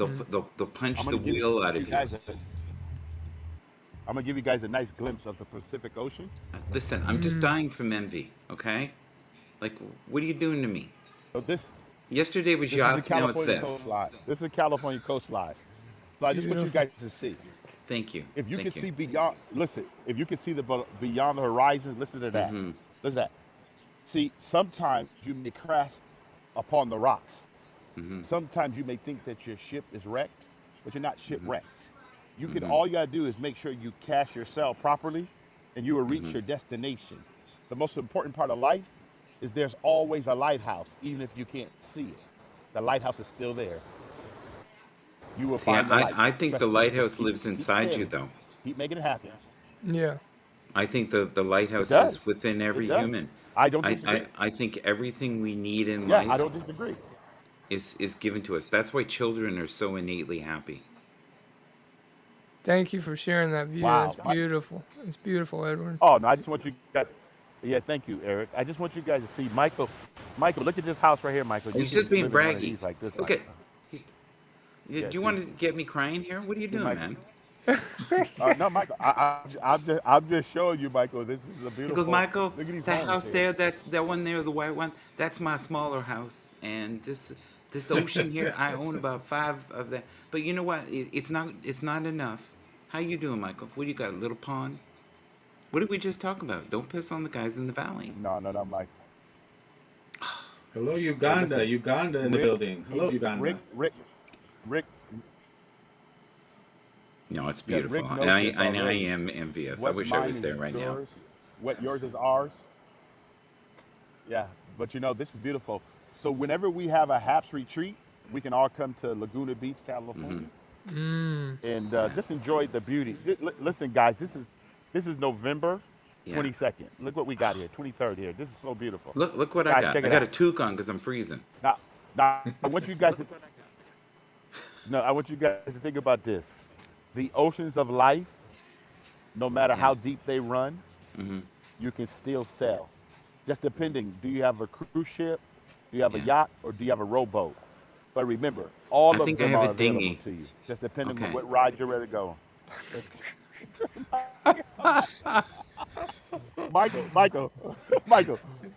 mm. They'll I'm punch the gonna give wheel out you of you. guys a. I'm gonna give you guys a nice glimpse of the Pacific Ocean. Listen, I'm just Mm. dying from envy, okay? Like, what are you doing to me? So Yesterday was this is the yachts, now it's California this. coastline. This is the California coastline. So I just want you Beautiful. guys to see. Thank you. If you can Thank you. see beyond, listen. If you can see beyond the horizon, listen to that. Mm-hmm. Listen to that. See, sometimes you may crash upon the rocks. Mm-hmm. Sometimes you may think that your ship is wrecked, but you're not Mm-hmm. shipwrecked. You can Mm-hmm. all you gotta do is make sure you cash your sail properly, and you will reach Mm-hmm. your destination. The most important part of life is there's always a lighthouse, even if you can't see it. The lighthouse is still there. You will See, find the light. I think the Trust me. Just lighthouse keep lives keep inside you, sailing, though. keep making it happen. Yeah. I think the It lighthouse is does. within It every does. human. I don't disagree. I think everything we need in Yeah, I life don't disagree. is given to us. That's why children are so innately happy. Thank you for sharing that view. That's Wow. beautiful. It's beautiful, Edward. Oh no, I just want you guys. Yeah, thank you, Eric. I just want you guys to see Michael. Michael, look at this house right here, Michael. You He's just can being live in one of braggy. these like this, Look Michael. at, he's. Do Yeah, you see, want to get me crying here? What are you see, doing, Michael. man? No, Michael. I'm just showing you, Michael. This is a He goes, beautiful. Michael, Look at these that homes house here. there, that's that one there, the white one, that's my smaller house. And this ocean here, I own about 5 of that. But you know what? It's not enough. How you doing, Michael? What do you got? A little pond? What did we just talk about? Don't piss on the guys in the valley. No, no, no, Mike. Hello, Hey, Uganda. listen, Uganda in the Rick. building. Hello, Rick, Uganda. Rick, Rick. No, it's Yeah, beautiful. Rick And knows this I already. am envious. I What's wish I mine was is there right now. yours. What yours is ours. Yeah, but this is beautiful. So whenever we have a HAPS retreat, we can all come to Laguna Beach, Hmm. California, Mm. and Yeah. just enjoy the beauty. Listen, guys, this is November Yeah. 22nd. Look what we got here, 23rd here. This is so beautiful, Look what I guys. got. Check I it got a out. toque on because I'm freezing. Now, now I want you guys to no, I want you guys to think about this. The oceans of life, no matter how Yes. deep they run, Hmm. you can still sail. Just depending, do you have a cruise ship, do you have a Yeah. yacht, or do you have a rowboat? But remember, I all of think I them have a are available dinghy. to you, just depending on Okay. what ride you're ready to go on. Michael, Michael,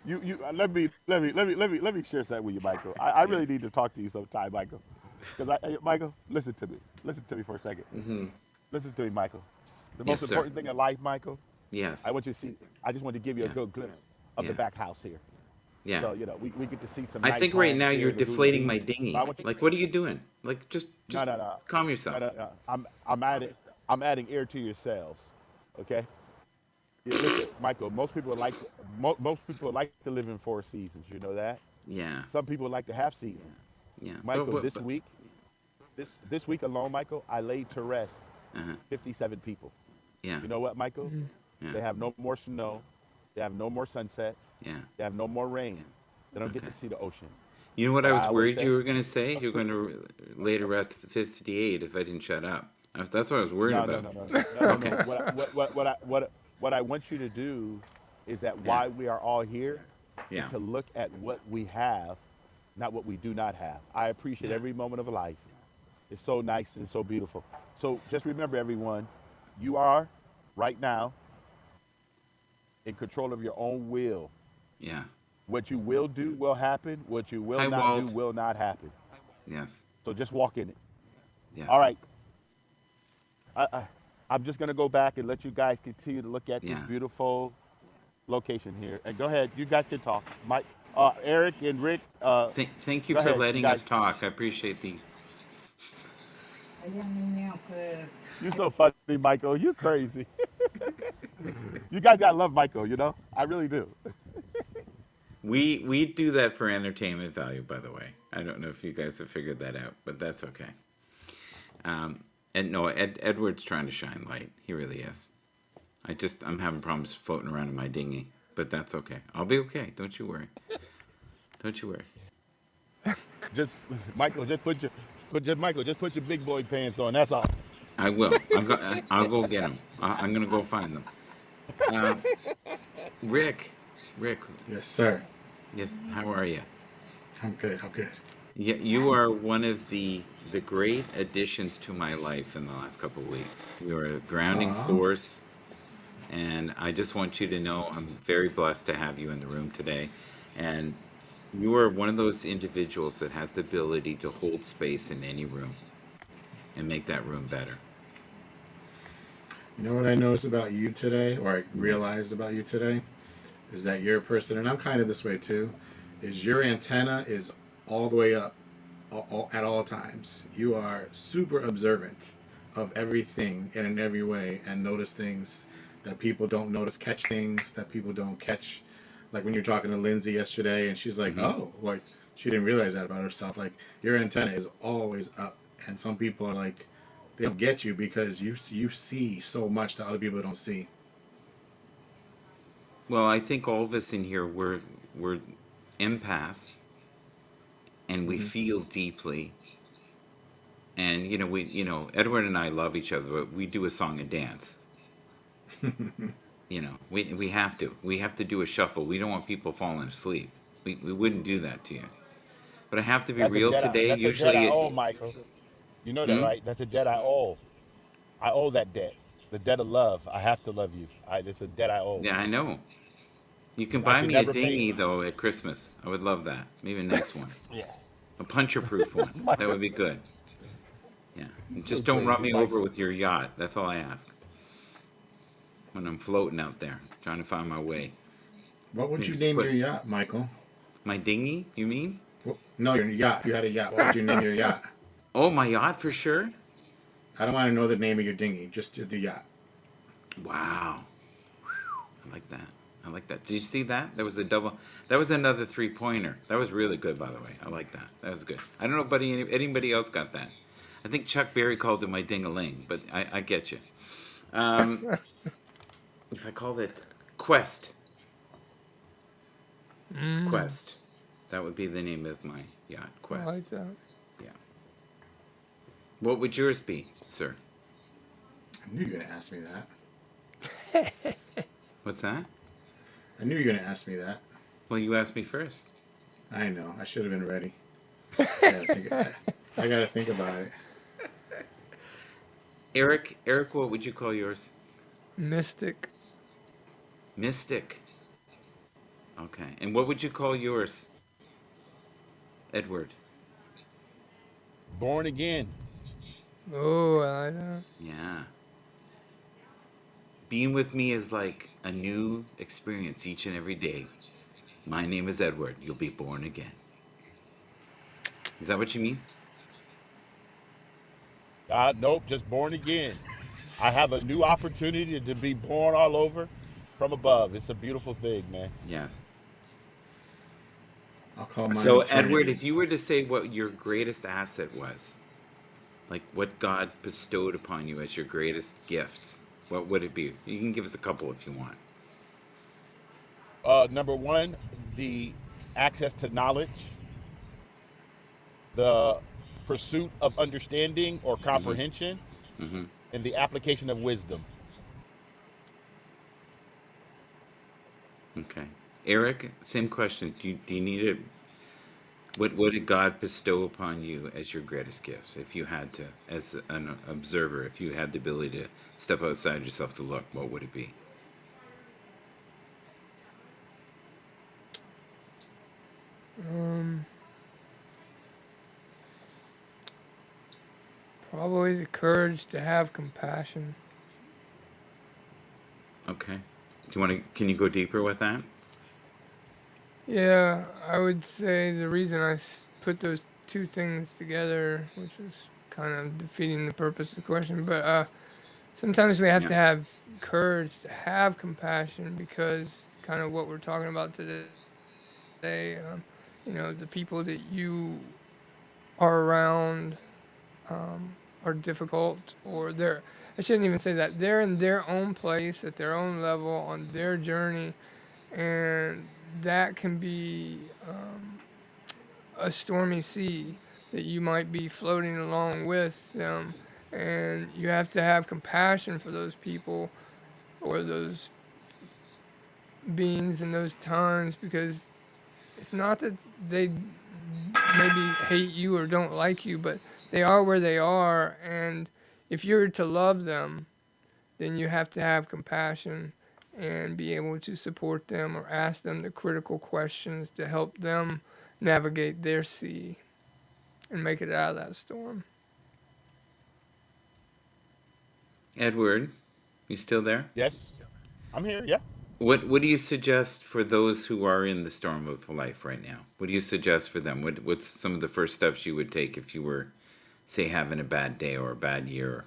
you let me share something with you, Michael. I Yeah. really need to talk to you sometime, Michael. Because Michael, listen to me for a second. Hmm. Listen to me, Michael. The Yes, most sir. important thing in life, Michael, I Yes. want you to see. I just want to give you a Yeah. good glimpse of the Yeah. back house here. Yeah. So we get to see some I nice think right now homes here you're in Laguna deflating Beach. my But I dinghy. want you. Like, what are you doing? Like, No, just no, no, calm no, yourself. no, no. I'm adding air to your sails. Okay. Yeah, listen, Michael. Most people like to live in four seasons. You know that. Yeah. Some people like to have seasons. Yeah. Michael, this week alone, Michael, I laid to rest Uh-huh. 57 people. Yeah. You know what, Michael? Mm. Yeah. They have no more snow. They have no more sunsets. Yeah. They have no more rain. They don't get Okay. to see the ocean. You know what But I I was always worried say, you were going to say? You're so, going to later rest 58 if I didn't shut up. That's what I was worried no, no, about. no, no, no, no, Okay. no. What I want you to do is that Yeah. why we are all here is Yeah. to look at what we have, not what we do not have. I appreciate Yeah. every moment of life. It's so nice and so beautiful. So just remember, everyone, you are right now in control of your own will. Yeah. What you will do will happen. What you will Hi, not do Walt. will not happen. Yes. So just walk in it. All Yes. right. I, I, I'm just going to go back and let you guys continue to look at this Yeah. beautiful location here. And go ahead. You guys can talk. Mike, Eric and Rick, Thank you go for ahead, you letting us guys. talk. I appreciate the. You're so funny, Michael. You're crazy. You guys got to love Michael, I really do. We do that for entertainment value, by the way. I don't know if you guys have figured that out, but that's okay. Um, and no, Edward's trying to shine light. He really is. I'm having problems floating around in my dinghy, but that's okay. I'll be okay. Don't you worry. Don't you worry. Just Michael, just put your big boy pants on. That's all. I will. I'll go get them. I'm gonna go find them. Uh, Rick, Rick, Yes, sir. yes. How are you? I'm good. I'm good. Yeah, you are one of the great additions to my life in the last couple of weeks. You're a grounding Aw. force, and I just want you to know I'm very blessed to have you in the room today. And you are one of those individuals that has the ability to hold space in any room and make that room better. You know what I noticed about you today, or I Yeah. realized about you today, is that you're a person, and I'm kind of this way too, is your antenna is all the way up at all times. You are super observant of everything and in every way and notice things that people don't notice, catch things that people don't catch. Like when you're talking to Lindsay yesterday and she's like, Hmm. oh, like she didn't realize that about herself. Like your antenna is always up. And some people are like, they don't get you because you see so much that other people don't see. Well, I think all of us in here we're empaths and we Hmm. feel deeply. And Edward and I love each other, but we do a song and dance. We have to. We have to do a shuffle. We don't want people falling asleep. We wouldn't do that to you. But I have to be That's a real debt. today. That's a debt I Usually, owe, Michait. You know that, hmm? right? That's a debt I owe. I owe that debt. The debt of love. I have to love you. It's a debt I owe. Yeah, I know. You can I buy can me a never pay it. dinghy though at Christmas. I would love that. Maybe a nice one, Yeah. a puncher-proof one. That Michael, would be good. Yeah. you're so Just don't run crazy, me over Michael. with your yacht. That's all I ask. When I'm floating out there trying to find my way. What would Here, you just name put your yacht, Michael? my dinghy. You mean? No, your yacht. You had a yacht. What would you name your yacht? Oh, my yacht for sure. I don't want to know the name of your dinghy, just the yacht. Wow, I like that. I like that. Did you see that? That was a double. That was another 3-pointer. That was really good, by the way. I like that. That was good. I don't know if anybody else got that. I think Chuck Berry called it my ding-a-ling, but I get you. Um, if I called it Quest, Mm, Quest, that would be the name of my yacht, I Quest. like that. Yeah. What would yours be, sir? I knew you were gonna ask me that. What's that? I knew you were gonna ask me that. Well, you asked me first. I know. I should have been ready. I gotta think. I gotta think about it. Eric, what would you call yours? Mystic. Mystic. Okay. And what would you call yours, Edward? Born again. Oh, I like that. Yeah. Being with me is like a new experience each and every day. My name is Edward. You'll be born again. Is that what you mean? Nope, just born again. I have a new opportunity to be born all over from above. It's a beautiful thing, man. Yes. I'll call mine So, Edward, eternity. if you were to say what your greatest asset was, like what God bestowed upon you as your greatest gift, what would it be? You can give us a couple if you want. Number one, the access to knowledge, the pursuit of understanding or Mm-hmm. comprehension, Mm-hmm. and the application of wisdom. Okay. Eric, same question. Do you need it? What did God bestow upon you as your greatest gifts? If you had to, as an observer, if you had the ability to step outside yourself to look, what would it be? Um, Probably the courage to have compassion. Okay. Do you want to? Can you go deeper with that? Yeah, I would say the reason put those two things together, which is kind of defeating the purpose of the question, but sometimes we have Yeah. to have courage to have compassion because kind of what we're talking about today, the people that you are around are difficult or I shouldn't even say that. They're in their own place at their own level on their journey, and that can be a stormy sea that you might be floating along with them, and you have to have compassion for those people or those beings in those times because it's not that they maybe hate you or don't like you, but they are where they are, and if you're to love them, then you have to have compassion and be able to support them or ask them the critical questions to help them navigate their sea and make it out of that storm. Edward, you still there? Yes, I'm here. Yeah. What do you suggest for those who are in the storm of life right now? What do you suggest for them? What's some of the first steps you would take if you were, say, having a bad day or a bad year?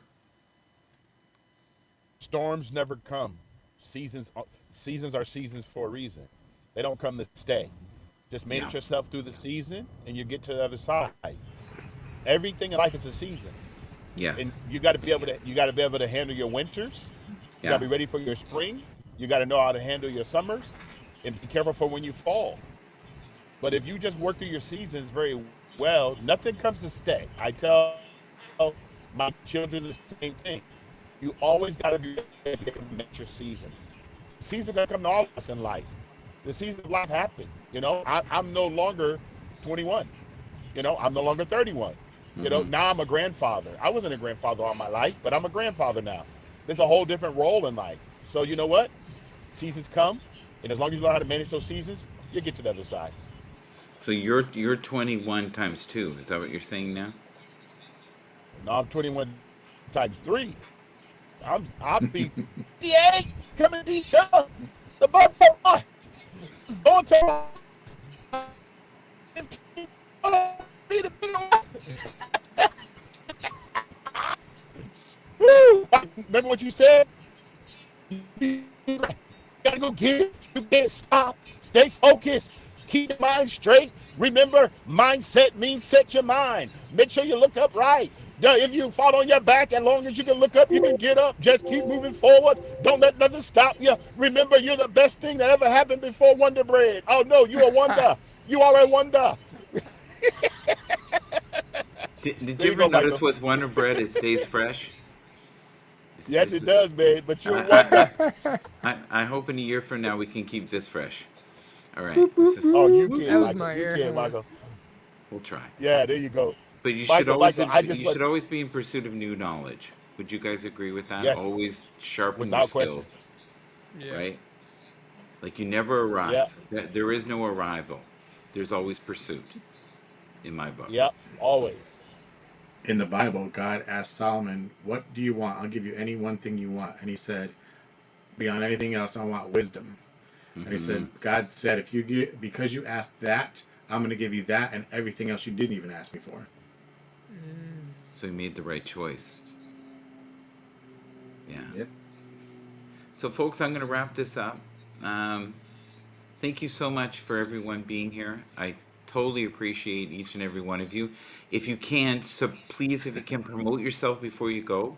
Storms never come. Seasons are seasons for a reason. They don't come to stay. Just Yeah. manage yourself through the season, and you get to the other side. Everything in life is a season, and Yes. you got to be able to handle your winters. You got Yeah. to be ready for your spring. You got to know how to handle your summers, and be careful for when you fall. But if you just work through your seasons very well, nothing comes to stay. I tell my children the same thing. You always got to be ready to manage your seasons. Seasons gonna come to all of us in life. The seasons of life happen. I'm no longer 21. I'm no longer 31. Mm-hmm. Now I'm a grandfather. I wasn't a grandfather all my life, but I'm a grandfather now. There's a whole different role in life. So you know what? Seasons come, and as long as you know how to manage those seasons, you'll get to the other side. So you're 21 times 2. Is that what you're saying now? Now I'm 21 times three. I'll be 58 coming December. The bud boy is going to 15. Be the big one. Woo! Remember what you said? You gotta go get it. You can't stop. Stay focused. Keep your mind straight. Remember, mindset means set your mind. Make sure you look up right. Yeah, if you fall on your back, as long as you can look up, you can get up. Just keep moving forward. Don't let nothing stop you. Remember, you're the best thing that ever happened before Wonder Bread. Oh no, you a wonder. You are a wonder. Did There you you ever go, notice Michael. with Wonder Bread it stays fresh? Yes, This it is. does, man. But you're a I, wonder. I hope in a year from now we can keep this fresh. All right, Boop, this boop, is. Oh, you boop. Whoop, That can, was whoop. Michael. my You air can, horn. Michael. We'll try. Yeah, there you go. But you should Michael, always Michael, I just you want should always be in pursuit of new knowledge. Would you guys agree with that? yes, Always sharpen your without question. skills, Yeah. right? Like you never Yeah, arrive. There is no arrival. There's always pursuit in my book. yeah, always. In the Bible, God asked Solomon, "What do you want? I'll give you any one thing you want." And he said, "Beyond anything else, I want wisdom." And he Hmm. said, God said, "If you get because you asked that, I'm going to give you that and everything else you didn't even ask me for." Mm. So he made the right choice. Yeah. Yep. So, folks, I'm going to wrap this up. Um, Thank you so much for everyone being here. I totally appreciate each and every one of you. If you can, so please, if you can promote yourself before you go,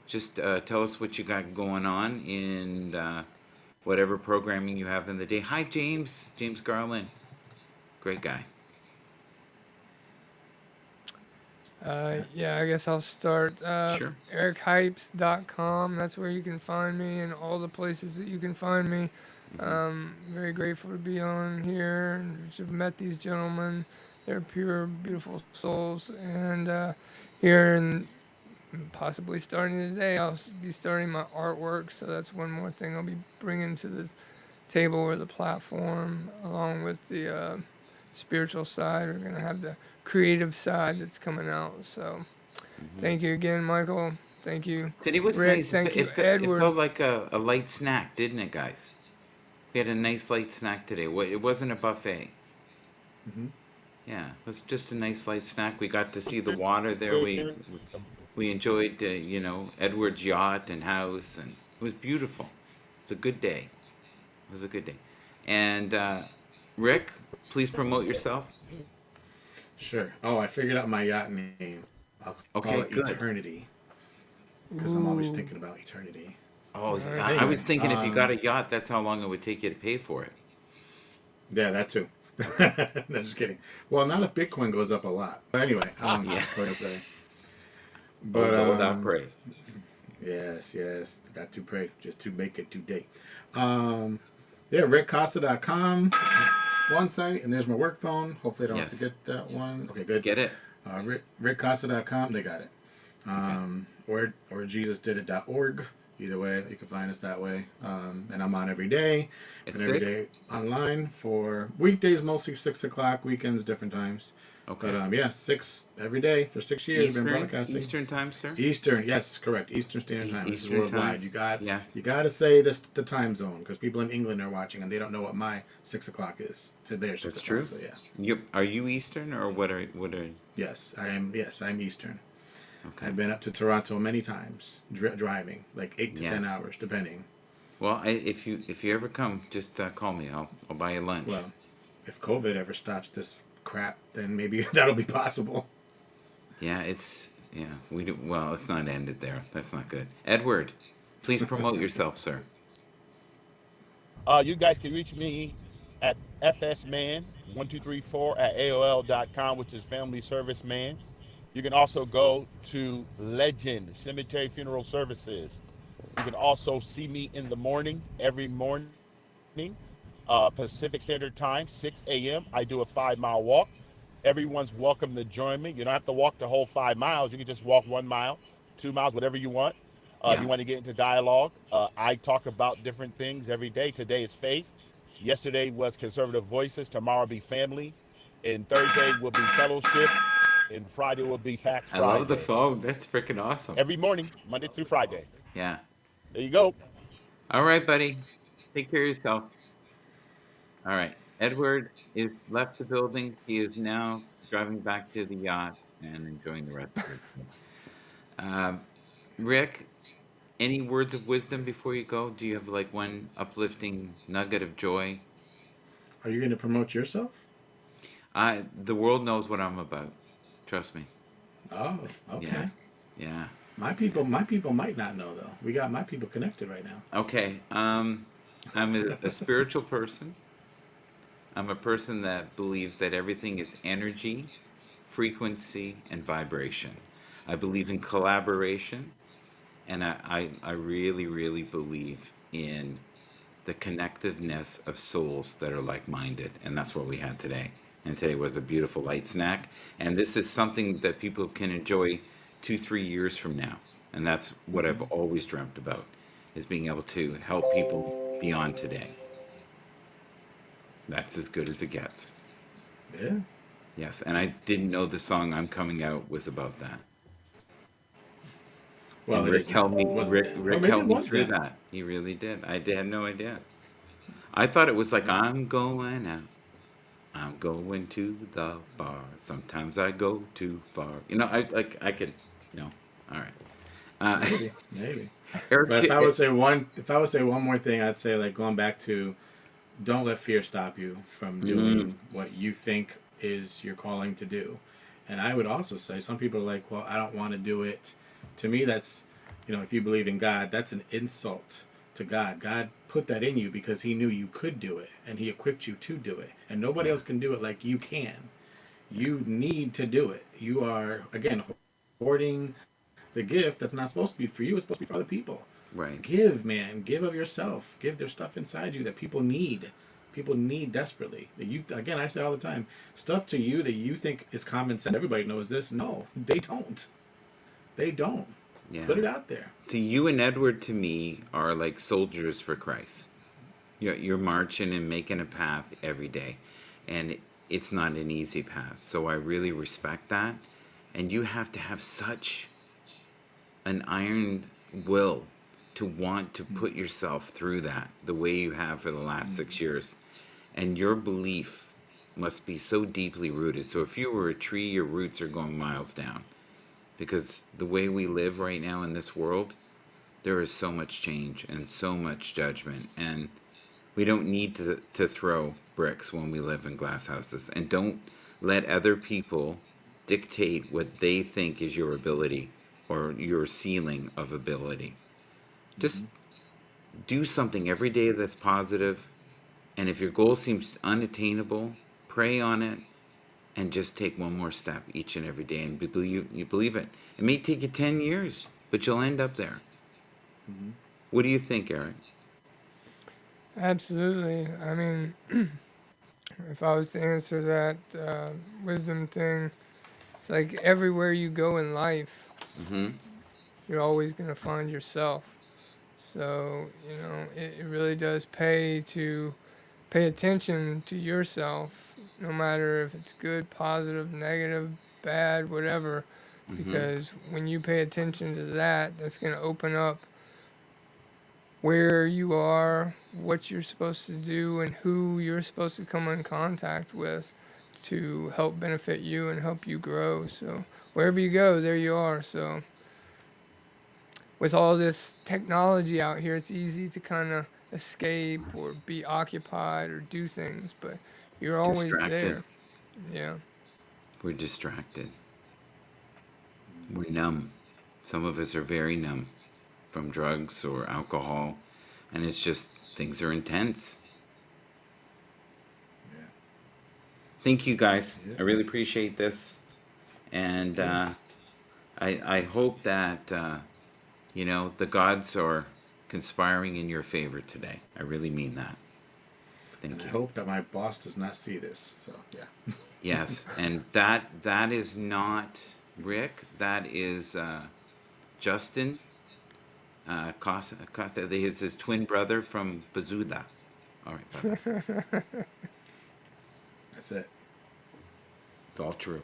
just tell us what you got going on in whatever programming you have in the day. Hi, James. James Garland. Great guy. Yeah, I guess I'll start. Sure. EricHypes.com. That's where you can find me and all the places that you can find me. Hmm. Very grateful to be on here and to have met these gentlemen. They're pure, beautiful souls. And here and possibly starting today, be starting my artwork. So that's one more thing I'll be bringing to the table or the platform, along with the spiritual side. We're going to have the creative side that's coming out. So Hmm. thank you again, Michael. Thank you, Today was Rick. nice. Thank you, It Edward. felt like a light snack, didn't it, guys? We had a nice light snack today. It wasn't a buffet. Mm-hmm. Yeah, it was just a nice light snack. We got to see the water there. We enjoyed, Edward's yacht and house, and it was beautiful. It's a good day. It was a good day. And Rick, please promote yourself. Sure. Oh, I figured out my yacht name. I'll call it Okay, good. Eternity because I'm always Ooh, thinking about eternity. Oh, I nice. was Anyway, thinking if you got a yacht, that's how long it would take you to pay for it. yeah, that too. No, just kidding. Well, not if Bitcoin goes up a lot. But anyway, Yeah. what did I say? Oh, But go without pray. yes, yes, got to pray just to make it today. Um, yeah, rickcosta.com, one site, and there's my work phone. Hopefully, I don't Yes. forget that one. Okay, good. Get it? Rickcosta.com, they got it. Okay. Or jesusdidit.org. Either way, you can find us that way. And I'm on every day. At And every 6? day online for weekdays, mostly 6 o'clock, weekends, different times. But Okay. yeah, 6 every day for 6 years. Been Eastern? broadcasting. Eastern time, sir? Eastern, yes, correct. Eastern Standard Time. This is Eastern worldwide. time? Yes. You got to say this the time zone because people in England are watching and they don't know what my 6 o'clock is to their six That's o'clock. true. So yeah, Are you Eastern or what are yes, I am. Yes, I'm Eastern. okay. I've been up to Toronto many times driving, like 8 to 10 Yes. hours, depending. Well, if you ever come, just call me. I'll buy you lunch. Well, if COVID ever stops this crap, then maybe that'll be possible. Yeah, we do, well, let's not end it there. That's not good. Edward, please promote yourself, sir. You guys can reach me at fsman1234 at AOL.com, which is Family Service Man. You can also go to Legend Cemetery Funeral Services. You can also see me in the morning, every morning, Pacific Standard Time, 6 a.m. I do a 5 mile walk. Everyone's welcome to join me. You don't have to walk the whole 5 miles. You can just walk 1 mile, 2 miles, whatever you want. If Yeah, you want to get into dialogue, I talk about different things every day. Today is faith. Yesterday was conservative voices. Tomorrow will be family. And Thursday will be fellowship. And Friday will be Fact I love the Friday. phone. That's freaking awesome. Every morning, Monday through Friday. Yeah. There you go. All right, buddy. Take care of yourself. All right. Edward is left the building. He is now driving back to the yacht and enjoying the rest of it. Um, Rick, Any words of wisdom before you go? Do you have like one uplifting nugget of joy? Are you going to promote yourself? The world knows what I'm about. Trust me. Oh, Yeah. okay. Yeah. My people might not know though. We got my people connected right now. Okay. I'm a spiritual person. I'm a person that believes that everything is energy, frequency, and vibration. I believe in collaboration, and I really, really believe in the connectiveness of souls that are like minded. And that's what we had today. And today was a beautiful light snack. And this is something that people can enjoy 2, 3 years from now. And that's what I've Hmm. always dreamt about, is being able to help people beyond today. That's as good as it gets. Yeah. Yes, and I didn't know the song "I'm Coming Out" was about that. Well, And it Rick isn't. helped me. It wasn't then. Or Rick maybe helped it me was through then. that. He really did. Had no idea. I thought it was like I'm going out. I'm going to the bar. Sometimes I go too far. I like. I could. No. All right. Uh, Maybe, maybe. Eric. But if I would say one more thing, I'd say like going back to don't let fear stop you from Mm, doing what you think is your calling to do. And I would also say some people are like, well, I don't want to do it. To me, that's, if you believe in God, that's an insult to God. God put that in you because he knew you could do it and he equipped you to do it. And nobody yeah. else can do it like you can. You need to do it. You are, again, hoarding the gift that's not supposed to be for you, it's supposed to be for other people. Right. Give, man. Give of yourself. Give their stuff inside you that people need. People need desperately. That you again, I say all the time, stuff to you that you think is common sense. Everybody knows this. No, they don't. They don't. Yeah. Put it out there. See, you and Edward to me are like soldiers for Christ. You're marching and making a path every day, and it's not an easy path. So I really respect that, and you have to have such an iron will to want to put yourself through that the way you have for the last 6 years. And your belief must be so deeply rooted. So if you were a tree, your roots are going miles down. Because the way we live right now in this world, there is so much change and so much judgment. And we don't need to throw bricks when we live in glass houses. And don't let other people dictate what they think is your ability or your ceiling of ability. Just do something every day that's positive, and if your goal seems unattainable, pray on it and just take one more step each and every day and you believe it. It may take you 10 years, but you'll end up there. Hmm. What do you think, Eric? Absolutely. I mean, if I was to answer that wisdom thing, it's like everywhere you go in life, Mhm. you're always going to find yourself. So, it really does pay to pay attention to yourself, no matter if it's good, positive, negative, bad, whatever, Mhm. because when you pay attention to that, that's going to open up where you are, what you're supposed to do, and who you're supposed to come in contact with to help benefit you and help you grow. So, wherever you go, there you are. So, with all this technology out here, it's easy to kind of escape or be occupied or do things, but you're always Distracted. there. Yeah. We're distracted. We're numb. Some of us are very numb from drugs or alcohol, and it's just things are intense. Yeah. Thank you guys. Yeah. I really appreciate this, and Thank you. I hope that the gods are conspiring in your favor today. I really mean that. And Thank I you. hope that my boss does not see this. So yeah. Yes, and that is not Rick. That is Justin Costa. He is his twin brother from Bazula. All right, bye bye. That's it. It's all true.